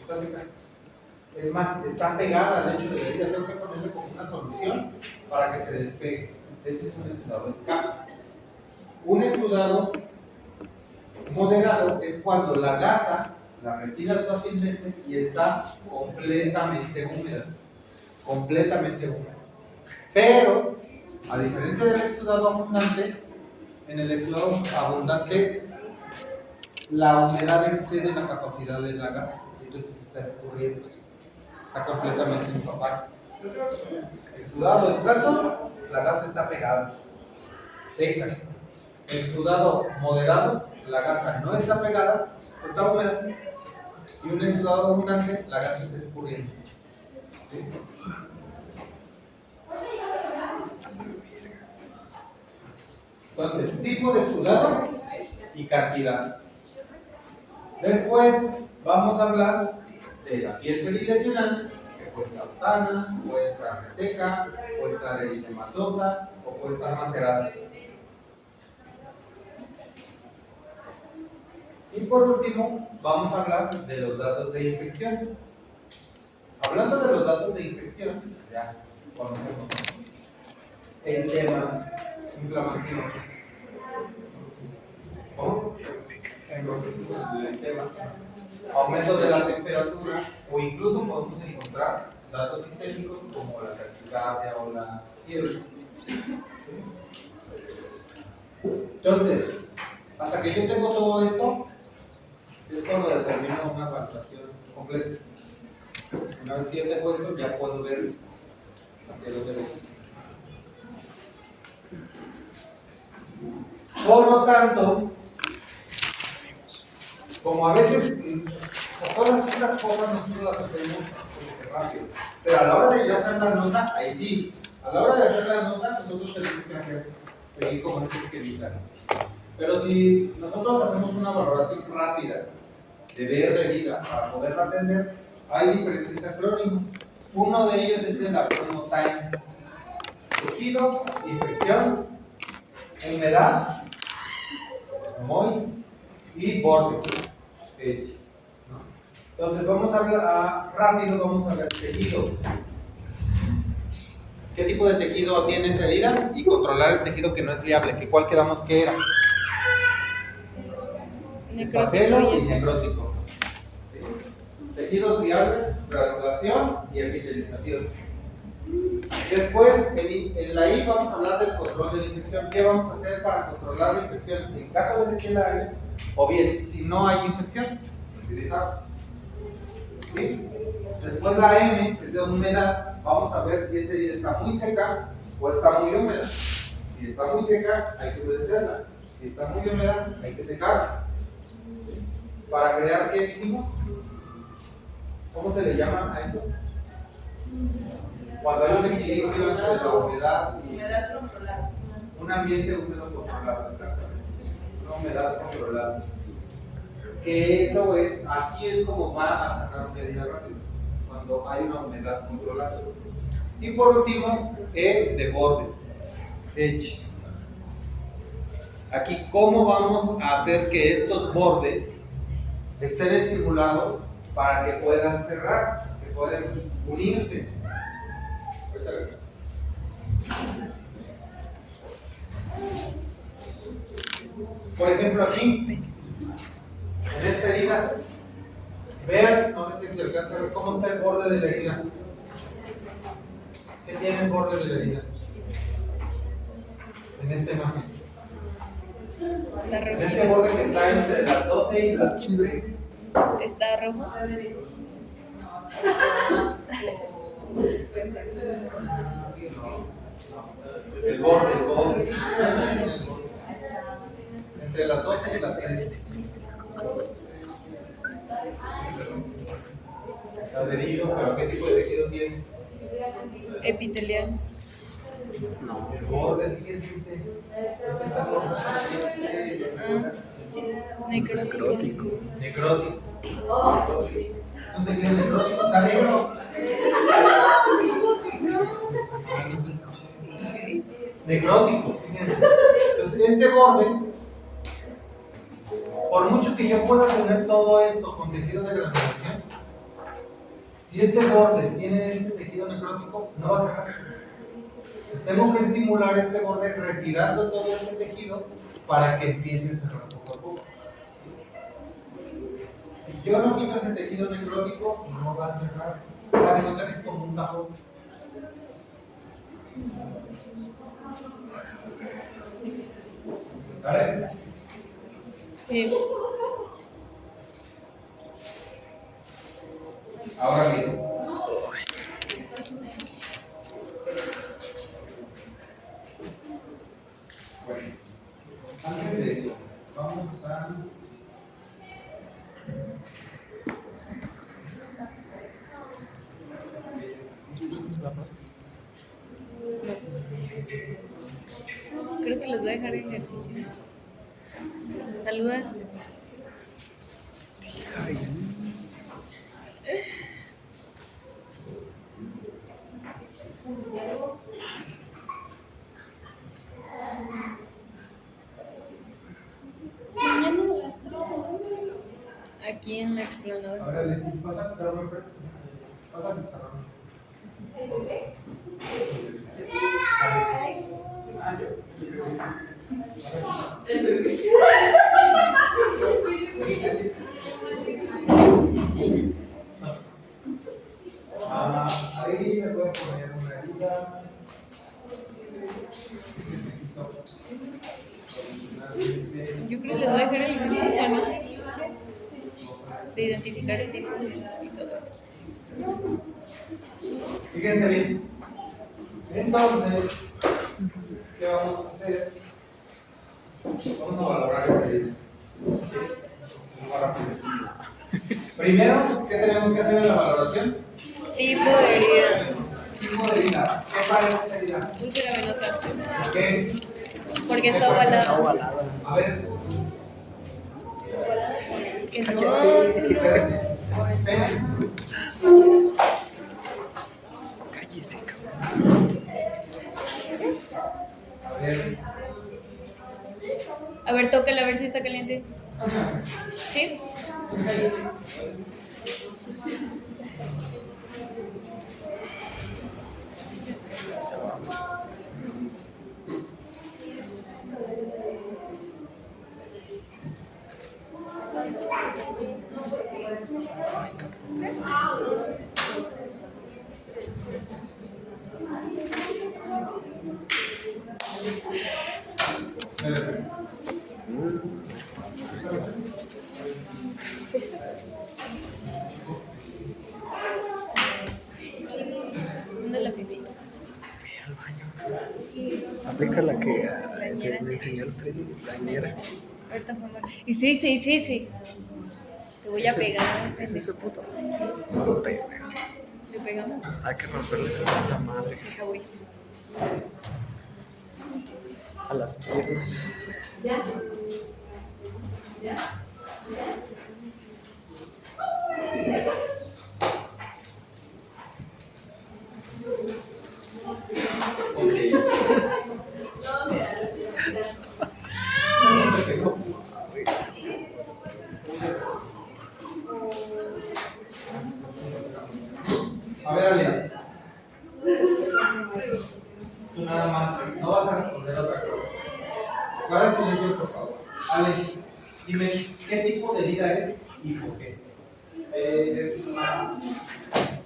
está seca. Es más, está pegada al lecho de la herida. Tengo que ponerle como una solución para que se despegue. Ese es un exudado escaso. Un exudado moderado es cuando la gasa la retiras fácilmente y está completamente húmeda. Completamente húmeda. Pero, a diferencia del exudado abundante, en el exudado abundante la humedad excede la capacidad de la gasa, entonces está escurriendo, está completamente empapado. Exudado escaso, la gasa está pegada, seca. Exudado moderado, la gasa no está pegada, está húmeda. Y un exudado abundante, la gasa está escurriendo. ¿Sí? Entonces, tipo de exudado y cantidad. Después vamos a hablar de la piel perilesional, que puede estar sana, puede estar reseca, puede estar eritematosa o puede estar macerada. Y por último, vamos a hablar de los datos de infección. Hablando de los datos de infección, ya conocemos el tema inflamación. ¿Cómo? El tema aumento de la temperatura, o incluso podemos encontrar datos sistémicos como la taquicardia o la fiebre. Entonces, hasta que yo tengo todo esto, es cuando determino una valoración completa. Una vez que yo tengo esto, ya puedo ver hacia dónde voy. Por lo tanto, como a veces todas estas cosas nosotros las hacemos como que rápido, pero a la hora de hacer la nota, ahí sí, a la hora de hacer la nota nosotros tenemos que hacer seguir como este esquemita. Pero si nosotros hacemos una valoración rápida de ver la herida para poderla atender, hay diferentes acrónimos. Uno de ellos es el acrónimo TIME: tejido, infección, humedad, moist y bordes. ¿No? Entonces vamos a hablar rápido, vamos a ver tejido. ¿Qué tipo de tejido tiene esa herida? Y controlar el tejido que no es viable. ¿Que cuál quedamos que era? Espacelo y necrótico. ¿Sí? Tejidos viables, granulación y epitelización. Después, en la I vamos a hablar del control de la infección. ¿Qué vamos a hacer para controlar la infección en caso de que la haya? O bien, si no hay infección, ¿sí? Después la M, que es de humedad, vamos a ver si esa herida está muy seca o está muy húmeda. Si está muy seca, hay que humedecerla. Si está muy húmeda, hay que secarla. ¿Sí? Para crear, ¿qué dijimos? ¿Cómo se le llama a eso? Cuando hay un equilibrio entre la humedad y Humedad controlada. un ambiente húmedo controlado, exactamente. Una humedad controlada. Que eso es, así es como va a sanar una herida rápido, cuando hay una humedad controlada. Y por último, E de bordes, Sech. Aquí, ¿cómo vamos a hacer que estos bordes estén estimulados para que puedan cerrar, que puedan unirse? Por ejemplo, aquí, en esta herida, vean, no sé si se alcanza a ver cómo está el borde de la herida. ¿Qué tiene el borde de la herida? En esta imagen. Está En rojo. ese borde que está entre las 12 y las 3. Está rojo. El borde. Entre las Epitelial. El borde, fíjense esta cosa, Necrótico. necrótico. Es un tejido necrótico, está negro. Necrótico, fíjense. Entonces, este borde, por mucho que yo pueda tener todo esto con tejido de granulación, si este borde tiene este tejido necrótico, no va a cerrar. Tengo que estimular este borde retirando todo este tejido para que empiece a cerrar poco a poco. Si yo no tengo ese tejido necrótico, no va a cerrar. La de contar es como un tapón. ¿Parece? Sí. Ahora bien. Bueno, antes de eso, vamos a... Creo que les voy a dejar ejercicio. Saluda. Mañana a las 3 ¿en dónde? Aquí en la explanada. Ahora, Alexis, pasa a pizarrón. Pasa a pizarrón. Ahí le voy a poner una herida. Yo creo que les voy a dejar el ejercicio, ¿no? De identificar el tipo y todo eso. Fíjense bien. Entonces, ¿qué vamos a hacer? Vamos a valorar esa herida. Muy rápido. Primero, ¿qué tenemos que hacer en la valoración? Tipo de herida. Tipo de herida. ¿Qué parece esa herida? Úlcera venosa. ¿Qué? Porque está ovalada. A ver, Que no. espérense. Ven. Cállese, cabrón. A ver. A ver, tócala a ver si está caliente. ¿Sí? ¿Dónde la pipí? Aplica la que me enseñó el Freddy, la ñera. Ahorita fue mal. Y sí. Te voy a pegar. ¿Es ese puto? Sí. No lo pegues. ¿Le pegamos? Hay que romperle su puta madre Deja voy. a las piernas. A ver, Ale. Tú nada más, no vas a responder otra cosa. Guarda el silencio, por favor. Ale, dime, ¿qué tipo de herida es y por qué? Es una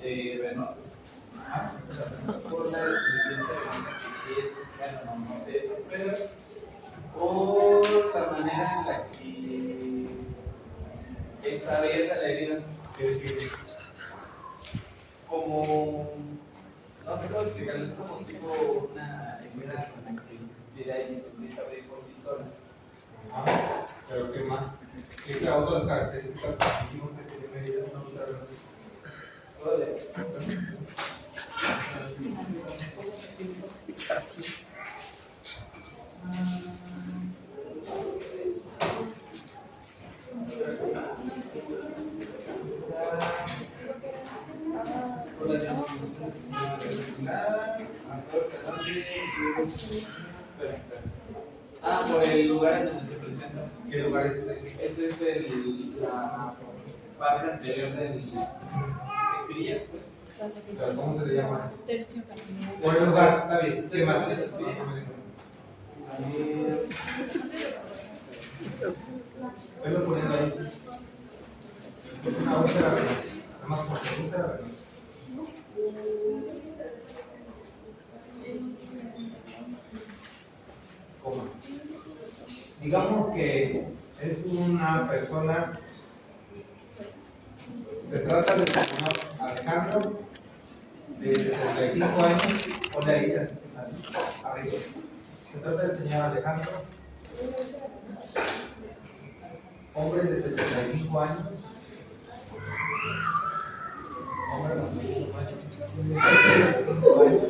venosa. Por la deficiencia venosa que bueno, no sé eso, pero por la manera en la que está abierta la herida, que es como, no sé cómo explicarles, como tipo una herida que se estira y se empieza a abrir por sí sola. Ah, pero ¿qué más? ¿Qué es la otra característica que dijimos que tiene herida? No sabemos. Solo Por la denominación regular, por el lugar en donde se presenta. ¿Qué lugar es ese? Ese es la parte anterior del espirilla, pues. Pero ¿cómo se le llama eso? Tercio. Por el lugar, está bien. ¿Qué más? Venlo poniendo ahí. Es una úlcera venosa. Nada más porque úlcera venosa. Coma. Digamos que es una persona, se trata del señor Alejandro, de 75 años, ponle ahí, arriba. Se trata del señor Alejandro, hombre de 75 años, hombre de 75 años,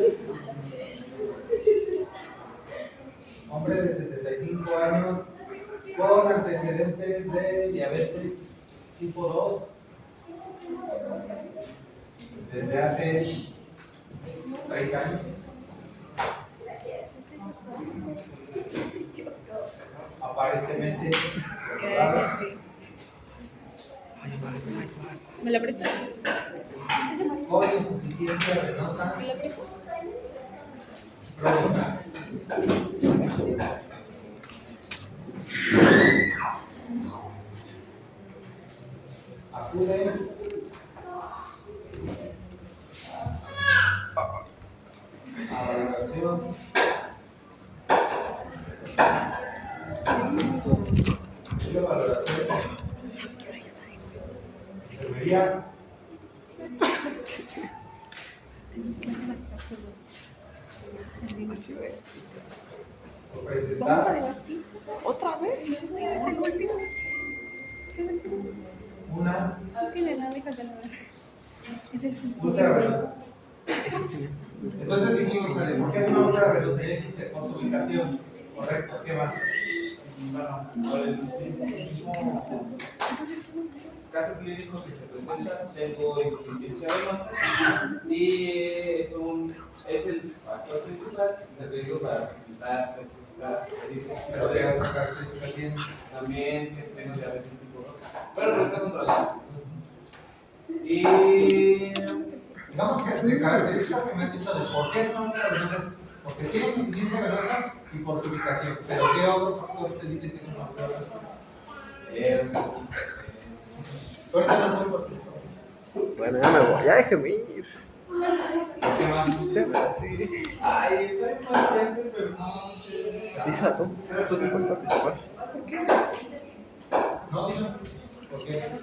hombre de 75 años, con antecedentes de diabetes tipo 2, desde hace 30 años. Aparentemente, Cállate. ¿Me la prestas? con insuficiencia venosa ¿Me la prestas? crónica. Acude a valoración. La valoración. Enfermería. Por presentar ¿Otra vez? ¿Es el último? ¿Es el último? una No tiene nada, déjate nada. Es el sencillo. úlcera venosa. Eso tienes que subir. Entonces dijimos, vale, ¿por qué es una úlcera venosa? Ya dijiste por su ubicación. Correcto, ¿qué más? Bueno, por el mismo caso clínico que se presenta, tengo insuficiencia venosa y es el factor principal de riesgo para presentar estas heridas. Pero de otra característica tiene. También que tengo diabetes tipo 2, pero no está controlado. Y Digamos que de características que me has dicho de por qué es una úlcera venosa es porque tiene insuficiencia venosa y por su ubicación. Pero ¿qué otro factor te dice que es una úlcera venosa? Ahorita no voy por ti. Bueno, ya me voy, ya déjeme ir. ¿Qué más? Sí, pero sí. ay, está bien mal ese, pero no sé. Lisa, tú sí puedes participar. No, dilo. ¿Por qué?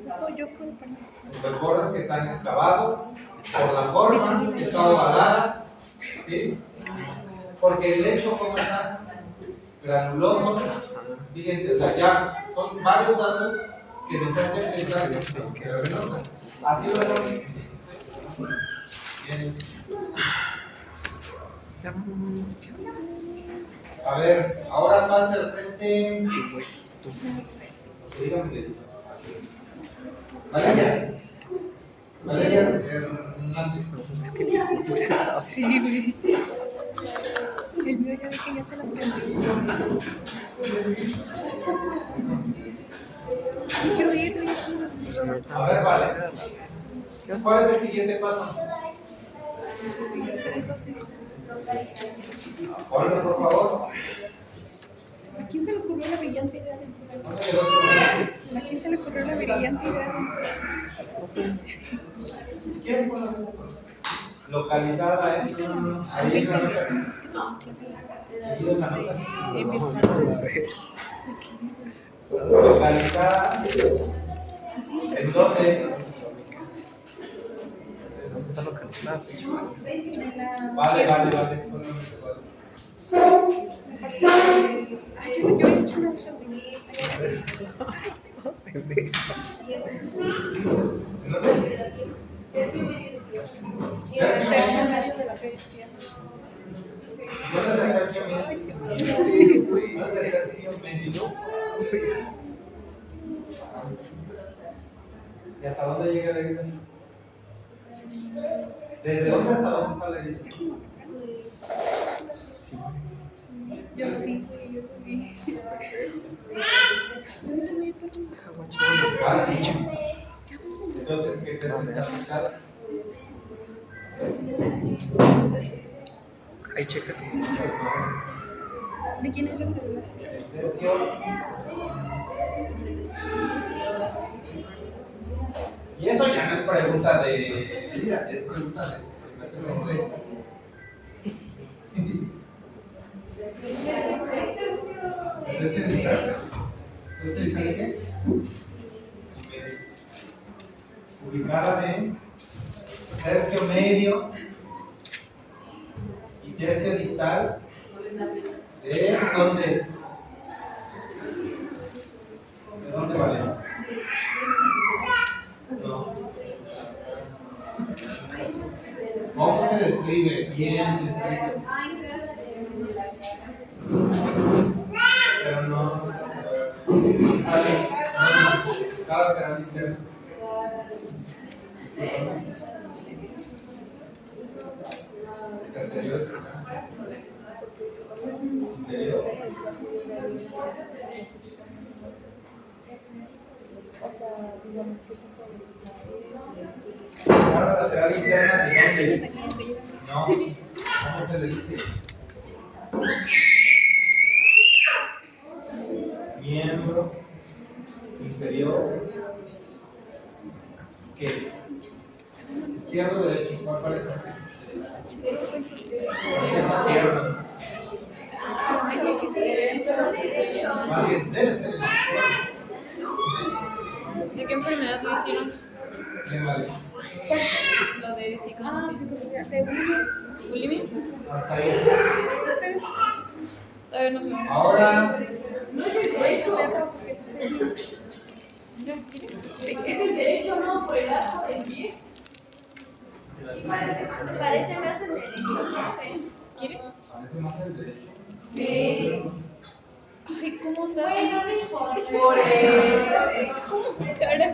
Tampoco yo puedo participar. Los bordes que están excavados, por la forma, está ovalada, ¿sí? Porque el lecho, ¿cómo está? Granuloso. Fíjense, o sea, ya son varios datos que nos hacen pensar que es úlcera venosa. Así lo ponen. Bien. A ver, ahora pase al frente. Dígame. Valeria. Valeria Hernández. Es que ni cómo es esa. Sí, güey. El mío ya ve que ya se la aprendió. Quiero ir, güey. A ver, vale. ¿Cuál es el siguiente paso? Eso sí. Ponlo, por favor. ¿A quién se le ocurrió la brillante idea de entrar? Ponle el otro. ¿A quién se le ocurrió la brillante idea de entrar? ¿Quién conoce eso? Localizada, ¿eh? Ahí en la nota. Ahí en la nota. Localizada. ¿En dónde? ¿Dónde está localizada? Vale. Ay, yo he hecho una de esas. ¿En dónde? Tercer medio de la ¿Dónde es el tercio medio? ¿Dónde es el tercio medio? ¿Y hasta dónde llega la herida? ¿Desde dónde hasta dónde está la herida? Yo lo vi. Casi. Entonces, ¿qué tercio está aplicado? Ahí checa si. ¿De quién es el celular? El tercio. Y eso ya no es pregunta de herida, es pregunta de prestación. ¿Tercio distal? ¿Tercio distal qué? Ubicada en tercio medio y tercio distal de dónde? ¿De dónde vale? No. ¿Cómo se describe? Bien describe. Pero no. Cada lateral interno. Anterior. Interior. Ahora lateral interna de dónde? No. ¿Cómo se le dice? Miembro inferior. ¿Qué? Izquierdo o derecho, ¿cuál parece así? Izquierdo. Más bien, debe ser el izquierdo. ¿De qué enfermedad lo hicieron? Bien, vale. Lo de psicosis. Psicosocial. ¿De bulimia? ¿Bulimia? Hasta ahí. ¿Ustedes? Todavía no sé. Ahora, No es el derecho. Porque son sensibles. Es el derecho, no, por el arco del pie. Parece más el derecho, no sé. ¿Quieres? parece más el derecho. Sí. Ay, ¿cómo sabes? Bueno, no importa. Por el. ¿Cómo? Cara.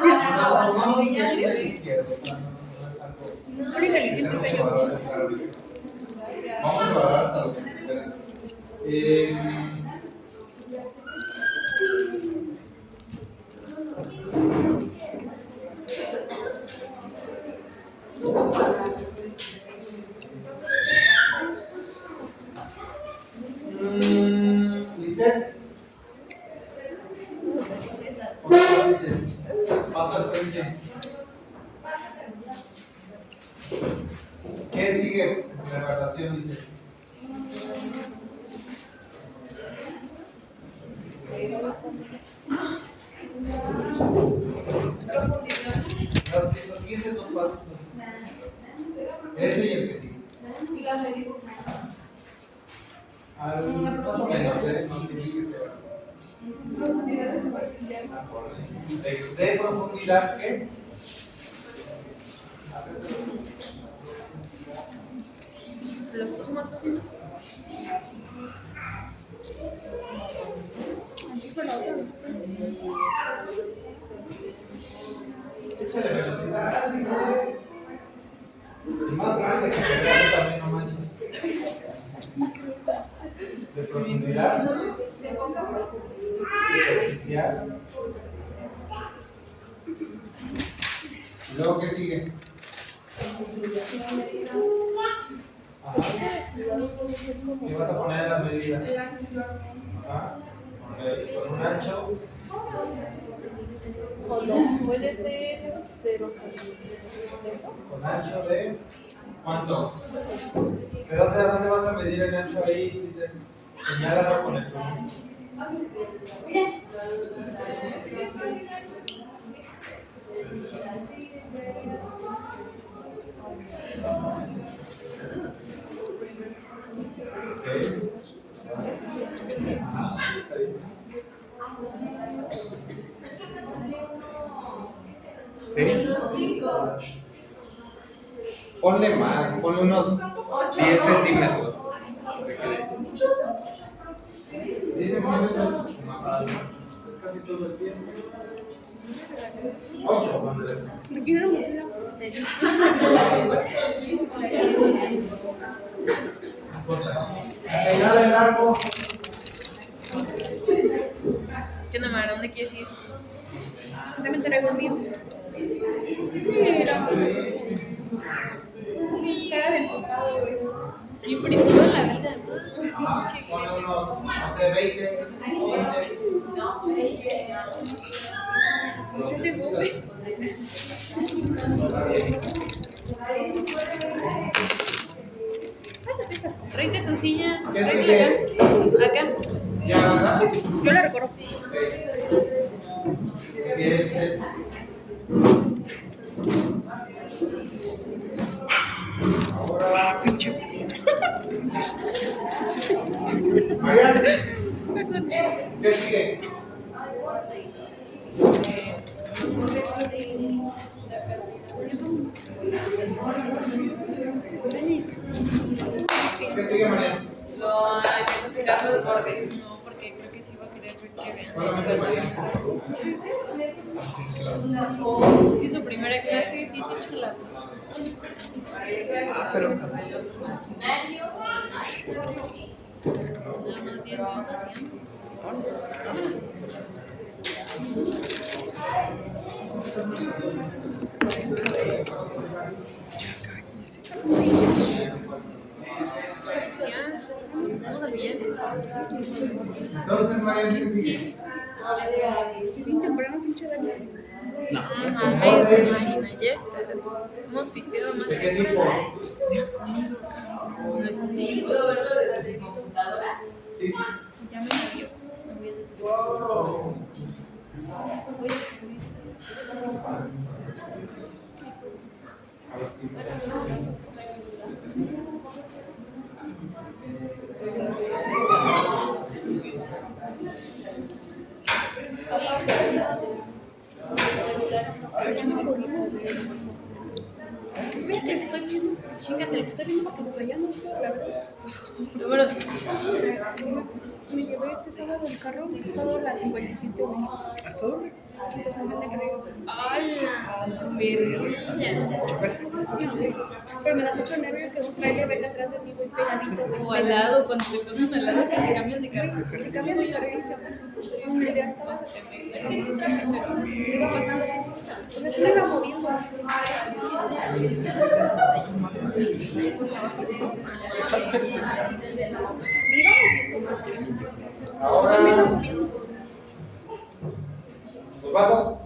Supongamos que es el izquierdo. Muy inteligente soy yo. Vamos a valorar hasta lo que se pueda. Lisette. Por favor, Lisette. Pasa al frente. ¿Qué sigue la evaluación, Lisette? Los siguientes dos pasos son ese y el que sigue. Más o menos, no tiene que ser. Profundidad superficial. De profundidad, ¿qué? Los próximos pasos. Aquí fue la otra vez. Échale velocidad, dice. Más grande que se vea también, no manches. De profundidad. Superficial. ¿Y luego qué sigue? Ajá. ¿Qué vas a poner en las medidas? Ajá. Con un ancho. O no, puede ser 0,5. Con ancho de ¿cuánto? ¿De dónde a dónde vas a medir el ancho ahí? Dice, señálalo con el dedo. Ok. Ajá, está bien. ¿Sí? Ponle más, ponle unos 8. 10 centímetros. 10 centímetros más algo. Es casi todo el tiempo. 8, Andrés. Me quiero mucho. Señala el arco. ¿Qué onda, Mara? ¿Dónde quieres ir? También traigo el mío. Mira. Cara de enfocado, güey. Siempre y toda la vida. Ajá. Pone unos, no sé, 20, 15. Pues ya llegó, güey. Tráete tu silla. ¿Qué Tráetela sigue? acá. Acá. ¿Ya, verdad? Yo la recorro. Ok. 10 Ahora, Pinche. Mariana, Perdón. ¿qué sigue? ¿Qué sigue, Mariana? No, identificar los bordes. No, porque creo que sí va a querer ver que vean. Solamente Mariana. Es que su primera clase sí se echa la. Pero. Nada más 10 minutos y vamos al billar. Entonces, Mariana, ¿qué sigue? Es bien temprano, pinche Dani. Ajá, imagina, ya está. Hemos pisteado más. ¿De qué tipo? ¿Puedo verlo desde mi computadora? Sí. Ya me movió. Mira que estoy viendo. Chíngate, lo estoy viendo para que lo vayamos, la verdad. Bueno, Me llevé este sábado el carro, todo la 57, güey. ¿Hasta dónde? Hasta San Juan del Río. ¡hala! Vergüenza. Pero me da mucho nervio que un trailer venga atrás de mí, güey, pegadito. O al lado, cuando te pasan al lado, que se cambian de carro. Que cambia de carril y se pasa. Me adelantaba a iba pasando así. O sea, sí me iba moviendo. Ahora, Osvaldo.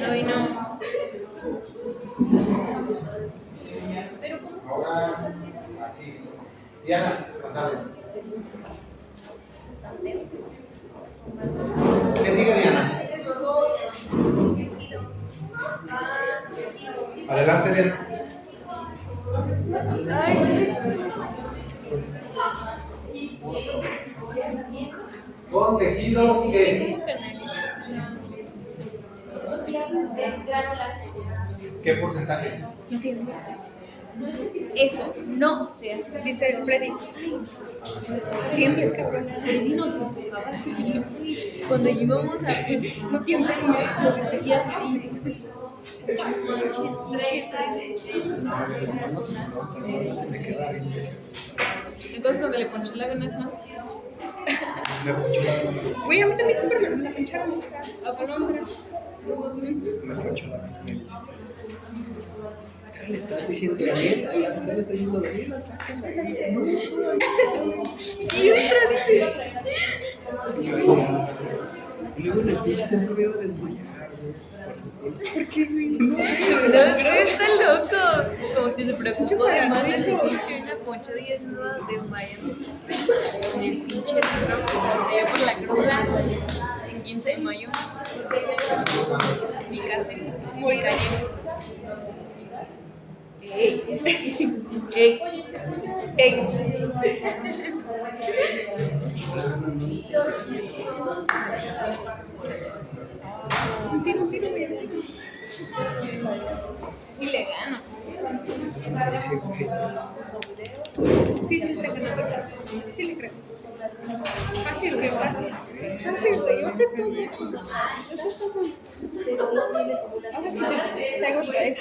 Hoy no. Ahora, aquí. Diana González. ¿Qué sigue, Diana? Adelante, Diana. Con tejido que. ¿Qué porcentaje? No tiene. Eso no se hace. Dice el Freddy. Siempre es cabrón. Sí nos empujaba así. Cuando íbamos a No tiene. nos decía así. No se me rompe, no se me queda bien. ¿Te acuerdas cuando le ponché la vena esa? Me ponchó la vena. Güey, a mí también siempre me la pincharon. ¿A poco no? Me ponchó la vena. Me listo. Le estás diciendo Daniela, la Susana está diciendo Daniela, sácala. Y no, todavía sale. Sí, otra dice. Y yo ya. Y luego en el pinche centro me iba a desmayar, güey. ¿Por qué, güey? No, está loco. Como que se preocupó de más de ese pinche una ponchada y eso no desmayando. En el pinche allá por la cruda, en 15 de mayo. Mi casa, mi calle. ¡Ey! ¡Ey! ¡Ey! Un tiro, güey. Sí le gano. Sí, güey. Sí, sí, te creo. Sí, le creo. Fácil, güey, fácil. Fácil, güey, yo sé todo. Yo sé todo. Ahora sí te hago por ahí.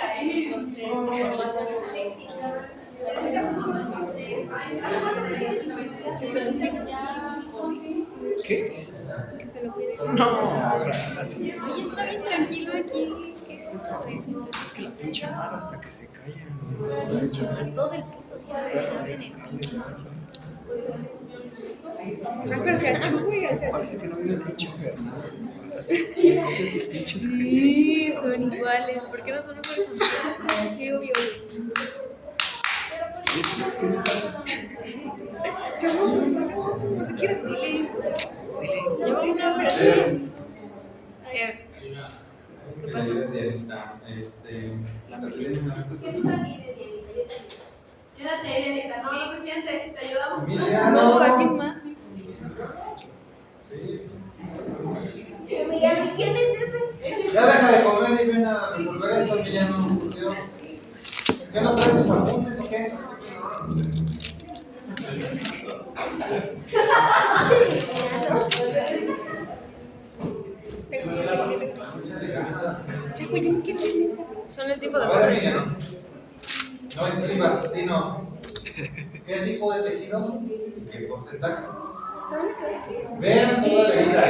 Que se lo pide. ¿Qué? Que se lo pide. No, así es. Oye, está bien tranquilo aquí. Es que la pinche mar hasta que se callan. Todo el puto día. Pero se achó, güey, o sea. Parece que no vive el pinche Fernando. Hasta sus pinches Sí, son iguales. ¿Por qué no son horizontales? Sí, obvio. No se quiere salir. Lleva una hora. ¿Qué pasa? Dianita, La melena. Quédate, Elenita, no te sientes, te ayudamos. Emiliano. No, alguien más. Emiliano, ¿quién es ese? Ya deja de comer y ven a resolver esto, Emiliano. ¿Qué no traes tus apuntes o qué? Chaco, yo no quiero ir. Son el tipo de A ver, flores, Emiliano. ¿no? No escribas, dinos. ¿Qué tipo de tejido? ¿Qué porcentaje? Se van a quedar así. Vean toda la herida,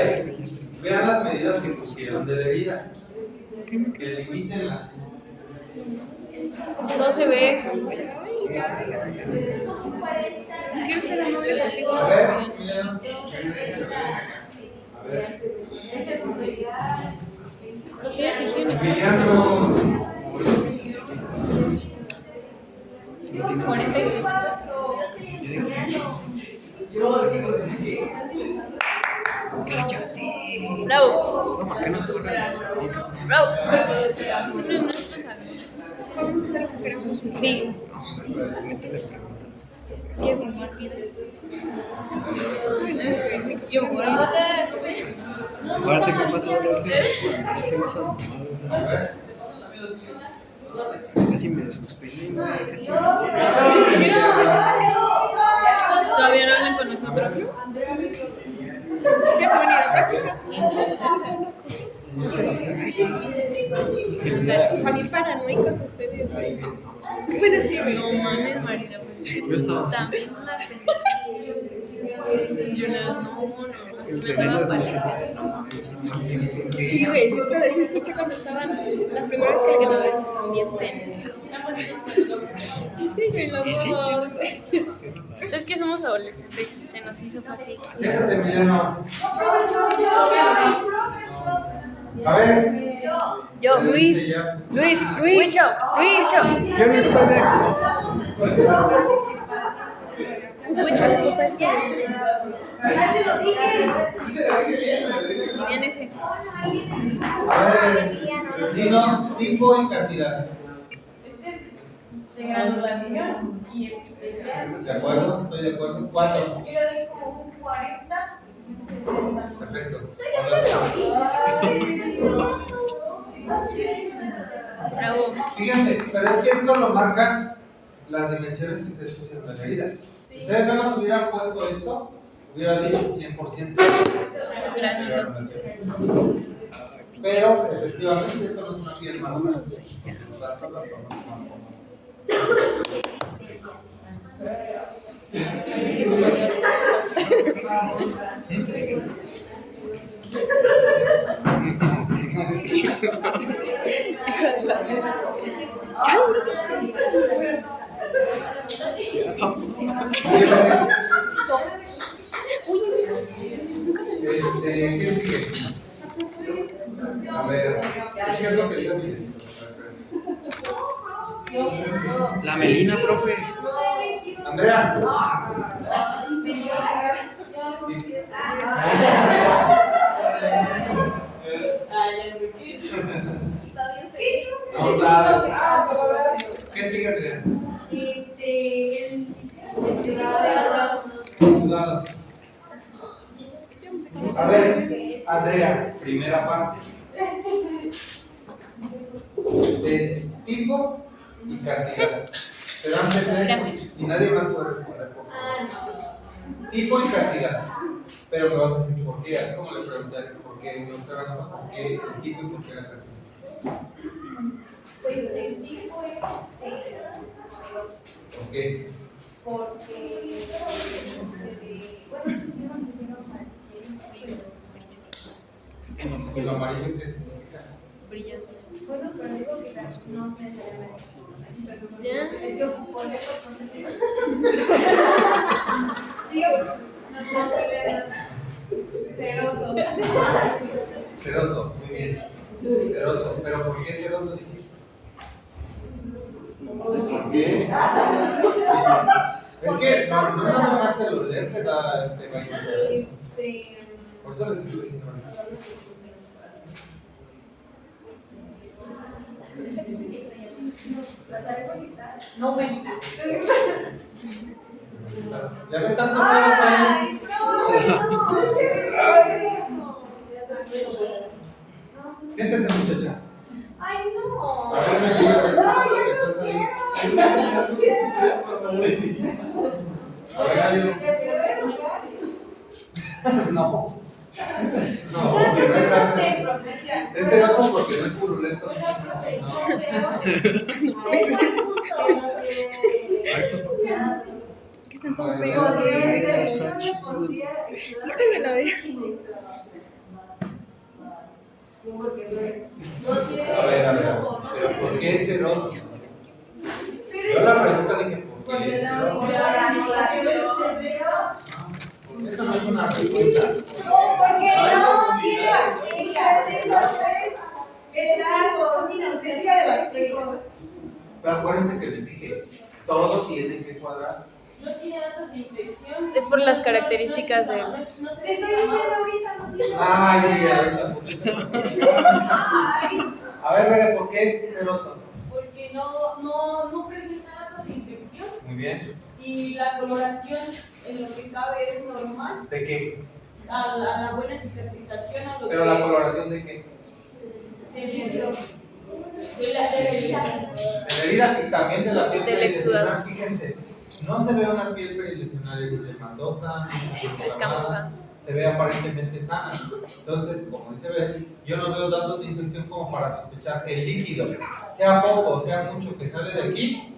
Vean las medidas que pusieron de la herida. Que limítenla. No se ve. Quiero ser amable contigo. A ver, Emiliano. A ver. No tiene tejido ni Emiliano. 46. Bravo. No, ¿para qué nos corren? Bravo. Este no es nuestro salón. Vamos a hacer lo que queremos. Sí. Yo me voy a olvidar. Yo me voy a olvidar. Acuérdate que pasó la última vez cuando hacen esas mamadas. Casi me suspendí, casi Todavía no hablan con nosotros. Ya se van a ir a prácticas. Van a ir paranoicos ustedes. Bueno, sí, No mames, Marina. Pues Yo estaba así. también las yo no. El Me veneno daba es paz. decir, no mames, están bien sí, pendejos. güey, esta vez escuché cuando estaban la primera vez que le quedaron. Están bien pendejos. Y sí, güey, los dos. Es que somos adolescentes, se nos hizo fácil. Siéntate, Emiliano. A ver. Yo, Luis, Sí, ya. Luis, Luicho. Yo no estoy de Y viene ese. A ver, dinos tipo y cantidad. Este es de granulación y epitelial. ¿De acuerdo? Estoy de acuerdo. ¿Cuánto? Yo le doy como un 40 y un 60. Perfecto. Bravo. Fíjense, pero es que esto lo marcan las dimensiones que ustedes pusieron en la herida. Si ustedes no nos hubieran puesto esto, hubiera dicho 100%. Pero efectivamente esto no es una piel madura. ¿Qué sigue? A ver, ¿qué es lo que diga mi la melina, profe. Andrea. No sabe. ¿Qué sigue, Andrea? Sudado. A ver, Andrea, primera parte. Es tipo y cantidad. Pero antes de eso, y nadie más puede responder, por favor. Tipo y cantidad. Pero me vas a decir por qué, así como le pregunté por qué un venoso, por qué el tipo y por qué la cantidad. Pues el tipo es ¿Por qué? porque bueno, sí, yo no entiendo mal. ¿Y lo amarillo qué significa? Brillante. Bueno, pero digo que no necesariamente. ¿Ya? Es que por eso, digo, no ceroso. Ceroso, muy bien. Ceroso. ¿Pero por qué ceroso dijiste? ¿Por qué? Es que no nada más el oler te va a ayudar. Por eso les estoy diciendo eso. No, bonita. Ya ves tantos temas ahí. Siéntese, muchacha. Ay, no. A ver, me ayuda. No, que estás ahí. A ver, ayuda. No. No, porque no es así. Es celoso porque no es purulento. A ver, estos Que están todos Ay, pegados. están chidos. Que la vea. A ver, pero ¿por qué es celoso? Yo la pregunta dije, ¿por qué es celoso? Eso no es una respuesta. Porque no tiene bacterias, entonces está sin ausencia de bacterias. Pero acuérdense que les dije, todo tiene que cuadrar. No tiene datos de infección. Es por las características de él. No Le se estoy diciendo ahorita, no tiene. Ay, sí, ahorita. Ay, A ver, Bere, ¿por qué es celoso? porque no presenta datos de infección Muy bien. y la coloración en lo que cabe es normal. ¿De qué? A la buena cicatrización, a lo ¿Pero que la es coloración de qué? el líquido. De la herida. De la herida y también de la piel Del perilesional. exudado. Fíjense, no se ve una piel perilesional eritematosa, ni Escamosa. se ve aparentemente sana. Entonces, como dice Ben, yo no veo datos de infección como para sospechar que el líquido, sea poco o sea mucho que sale de aquí,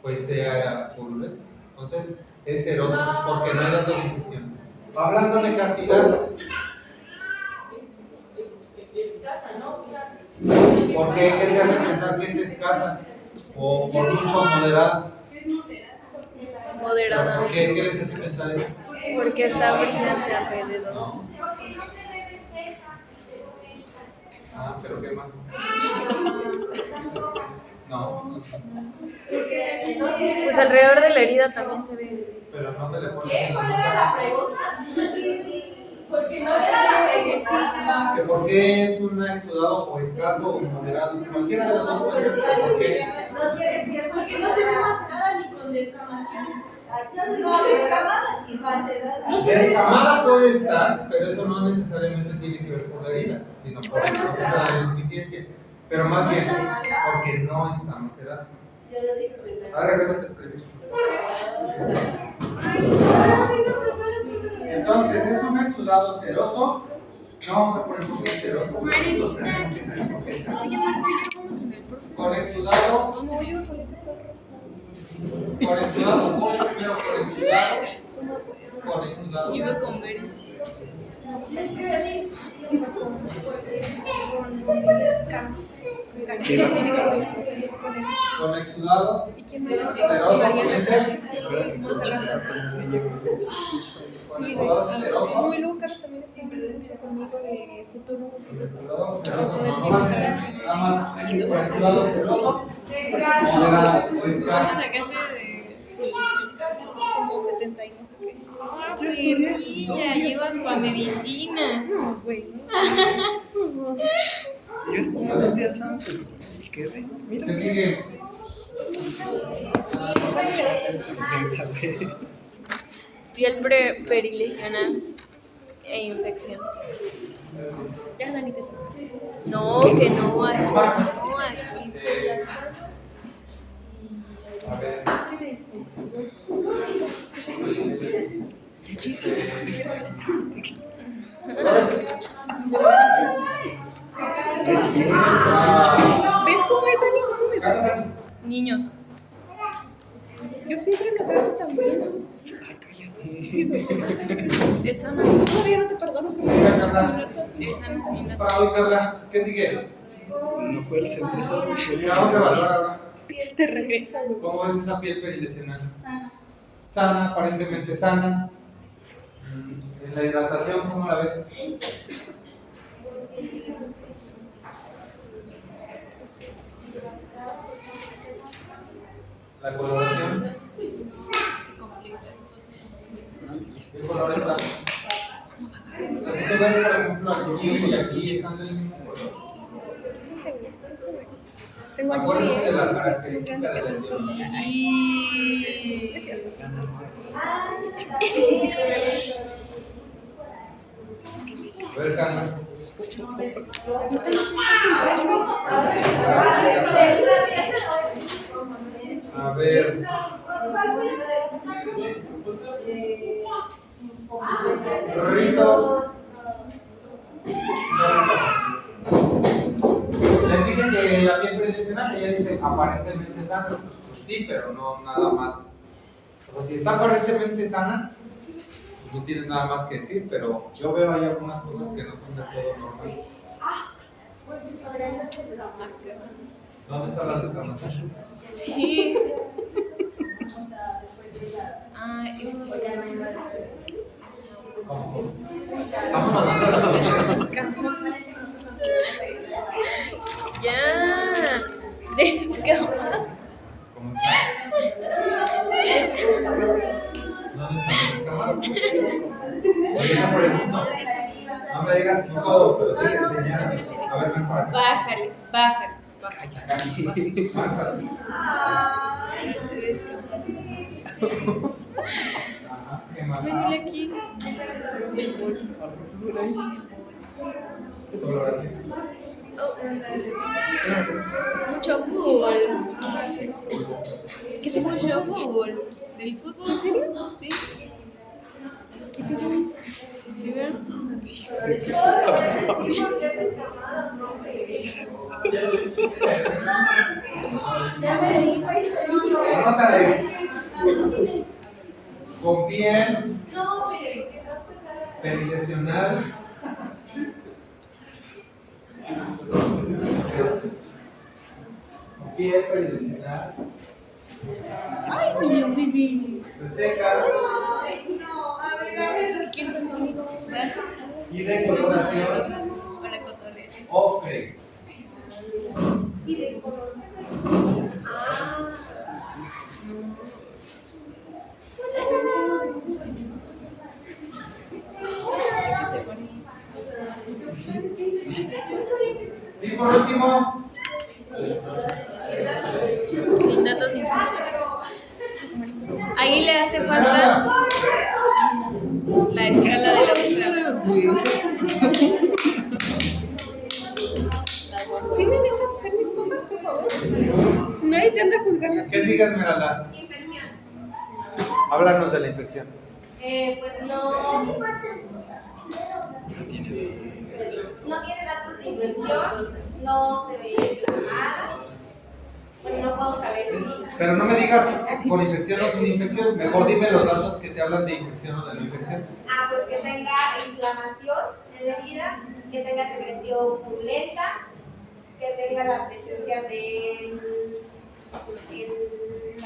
pues sea purulento. Entonces, es ceroso porque no hay datos de infección. Hablando de cantidad, Escasa, ¿no? ¿por qué? ¿Qué te hace pensar que es escasa? ¿O por mucho o moderada? Moderada. ¿Por qué? ¿Qué les hace pensar eso? Porque está brillante alrededor. No. porque no se ve de cerca y se ve médica. Ah, pero ¿qué más? No, Pues alrededor de la herida también se ve. pero no se le pone. ¿Qué? ¿Cuál era la pregunta? Porque No era la pregunta. Que por qué es un exudado o escaso o moderado, cualquiera de las dos puede ser, pero ¿por qué? No tiene piel. Porque no se ve macerada ni con descamación. No, descamadas y maceradas. Descamada puede estar, pero eso no necesariamente tiene que ver por la herida, sino por el proceso de insuficiencia. Pero más bien, porque no está macerada. Ahora regresa a escribir. Entonces, es un exudado ceroso. No vamos a poner por qué es ceroso. Nosotros tenemos que saber por qué es ceroso. Con exudado. Con exudado. Pon primero con exudado. Con exudado. Iba con ver. ¿Sí se escribe así? Con exudado. ¿Y quién más? Ceroso con ese. Con Sí, exudado güey. ceroso. Muy luego Caro también está en presencia conmigo de futuro. Con exudado ceroso. No, nada más con exudado ceroso. Moderado o escaso. Sacaste Como 70 y no sé qué. de. Ya llevas para medicina. No, güey. Yo estuve 2 días antes. ¿Y qué ve? Mira. ¿Qué sigue? 60 de. Piel perilesional e infección. Ya, Dani, te toca. No, que no, aquí no, aquí. A ver. ¿Ves cómo es, Dani? ¿Cómo me Carlos trata? Sánchez. Niños. Yo siempre lo trato tan bien. Esa no. Todavía no te perdono por Venga, Carla. Esa no. Para hoy, Carla. ¿Qué sigue? No puede ser empresa. ¿Qué vamos a evaluar ahora? te regresa, güey. ¿Cómo es esa piel perilesional? Sana, aparentemente sana. En la hidratación, ¿cómo la ves? La coloración. ¿Qué color está? O sea, si tú ves, por ejemplo, aquí y aquí están del mismo color. Tengo aquí Acuérdense de la es más característica grande de que la tú con piel. Y. Es cierto. A ver, Carla. A ver. Rito. Les dije que la piel perilesional, ella dice aparentemente sana. Sí, pero no nada más. O sea, si está aparentemente sana, pues no tienes nada más que decir, pero yo veo ahí algunas cosas que no son del todo normales. ¿Dónde está la descamación? Sí. Ah, ¿Cómo? Estamos hablando de las Buscamos. ya. Descama. ¿Cómo está? ¿Dónde está la descamación? Oye, no pregunto. No me digas tú todo, pero sí enseñar. A ver si para acá. Bájale, bájale. Aquí. Más fácil. Ajá, ¿qué más? Me duele aquí. Coloración. Mucho fútbol. ¿Qué tipo mucho fútbol? ¿Del fútbol? ¿En serio? Sí. ¿Sí ven? Anótale. Con piel perilesional. Con piel perilesional. Ay, mi bebé. Seca ¿Quién es tu amigo? ¿Vas? y de coloración Para cotorrear. ocre. Y por último, Sin datos ni ahí le hace falta la escala de la búsqueda. ¿Sí me dejas hacer mis cosas, por favor? Nadie te anda juzgando. ¿qué sigue, Esmeralda? Infección. Háblanos de la infección. Pues no tiene datos de infección, no se ve inflamada. Bueno, no puedo saber si. Pero no me digas con infección o sin infección, mejor dime los datos que te hablan de infección o de no infección. Pues que tenga inflamación en la herida, que tenga secreción purulenta, que tenga la presencia del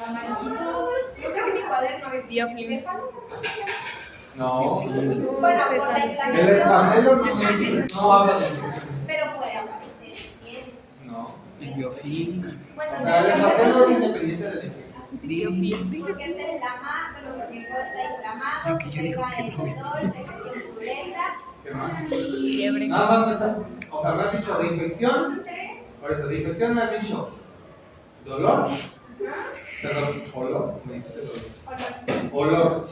amarillito. Yo traje mi cuaderno. Biofilm. ¿Céfalos? No. Bueno, por la El inflamación. esfacelo no habla de infección. Pero puede aparecer si quieres. No. Biofilm. Bueno, O sea, el esfacelo es independiente de la infección. porque esté inflamado, pero porque puede estar inflamado, que tenga dolor, secreción purulenta. ¿Qué más? Y Fiebre. Nada más me estás. O sea, me has dicho de infección. tres. Por eso, de infección me has dicho dolor. Perdón, olor. Me dijiste dolor. Olor.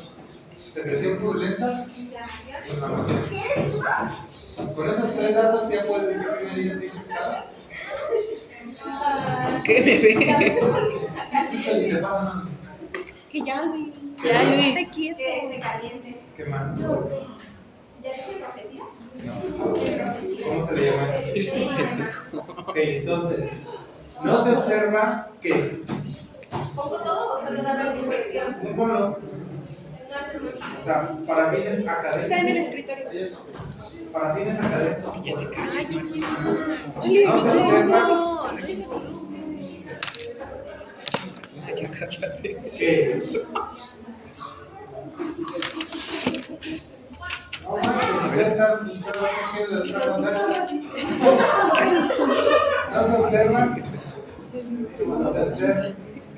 Secreción purulenta. Inflamación. Inflamación. Con esos tres datos ya puedes decir que una herida está infectada. ¿Qué me ve? y te pasa nada. Que ya, Luis. Ya, Luis. Te quieto. Que esté caliente. ¿Qué más? ¿Ya dije enrojecida? No. Enrojecida. ¿Cómo se le llama eso? Eritema. Ok, entonces, no se observa que. ¿Pongo todo o solo la desinfección? Un ponlo. O sea, para fines Está en el académicos. escritorio. Eso. Para fines académicos. Ya te calles, Luis, No se observa ya cállate. que. No manches, ya está. No se observa. No se observa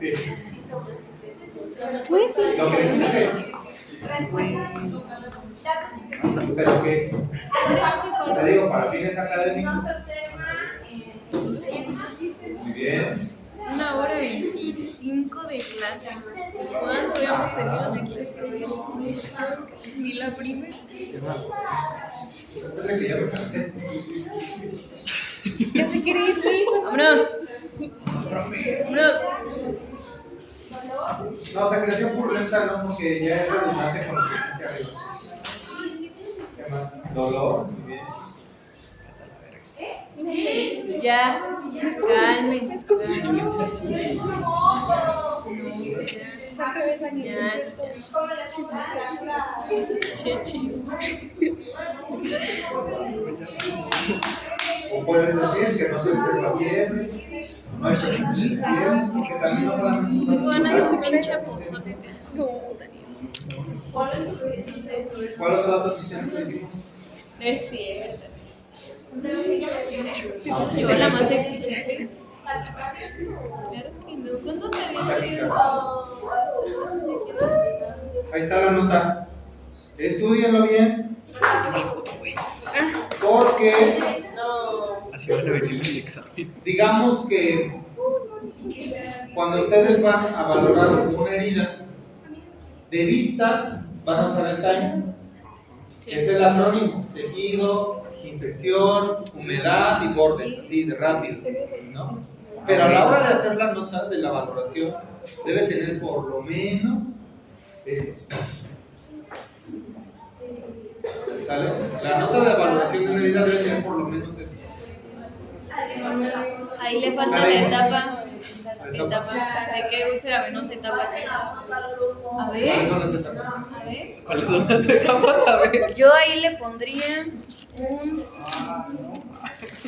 que. Pues, Lo que dijiste. Respuesta. Pero que. Te digo, para fines académicos. No se observa. Muy bien. 1 hora 25 de clase. ¿Cuánto habíamos tenido de clase? Ni la primera. Recuerda que ya me cansé. ya se quiere ir, Luis. Vámonos. Profe. Vámonos. No, secreción purulenta no, porque ya es redundante con lo que dijiste arriba. ¿Qué más? Dolor, muy bien. Ya. Cálmense. Al revés, Daniel. Ya. Chechis. O puedes decir que no se observa fiebre, no hay chiquitín, bien, porque también no solamente Tú van a un pinche pozole. No, Daniel. ¿Cuál otro dato sistema dijimos? Es cierto. Yo la más exigente. Claro que no. ¿Cuándo te había Ahí está la nota. Estudienlo bien, porque Así van a venir en el examen. digamos que cuando ustedes van a valorar una herida de vista, van a usar el TAIM. Es el acrónimo: tejido, infección, humedad y bordes, así de rápido, ¿no? Pero a la hora de hacer la nota de la valoración, debe tener por lo menos esto. ¿Sale? La nota de valoración de una herida debe tener por lo menos esto. Ahí le falta la etapa. Etapa. ¿De qué úlcera venosa etapa? A ¿Cuáles ver. son las etapas? A ver. ¿Cuáles son las etapas? A ver. Yo ahí le pondría un.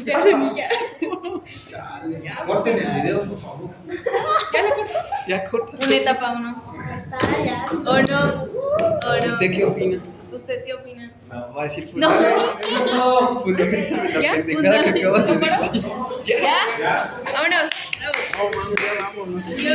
Ya de mí, ya. Chale. Corten el video, por favor. Ya corta. Una etapa 1. Está, ya. ¿O no? ¿O no? ¿Usted qué opina? ¿Usted qué opina? No, va a decir No. Dale, eso es todo. Fundamentame la ¿Ya? pendejada que acabas de decir. ¿Ya? ¿Ya? Vámonos. No, mames, ya vámonos. Yo.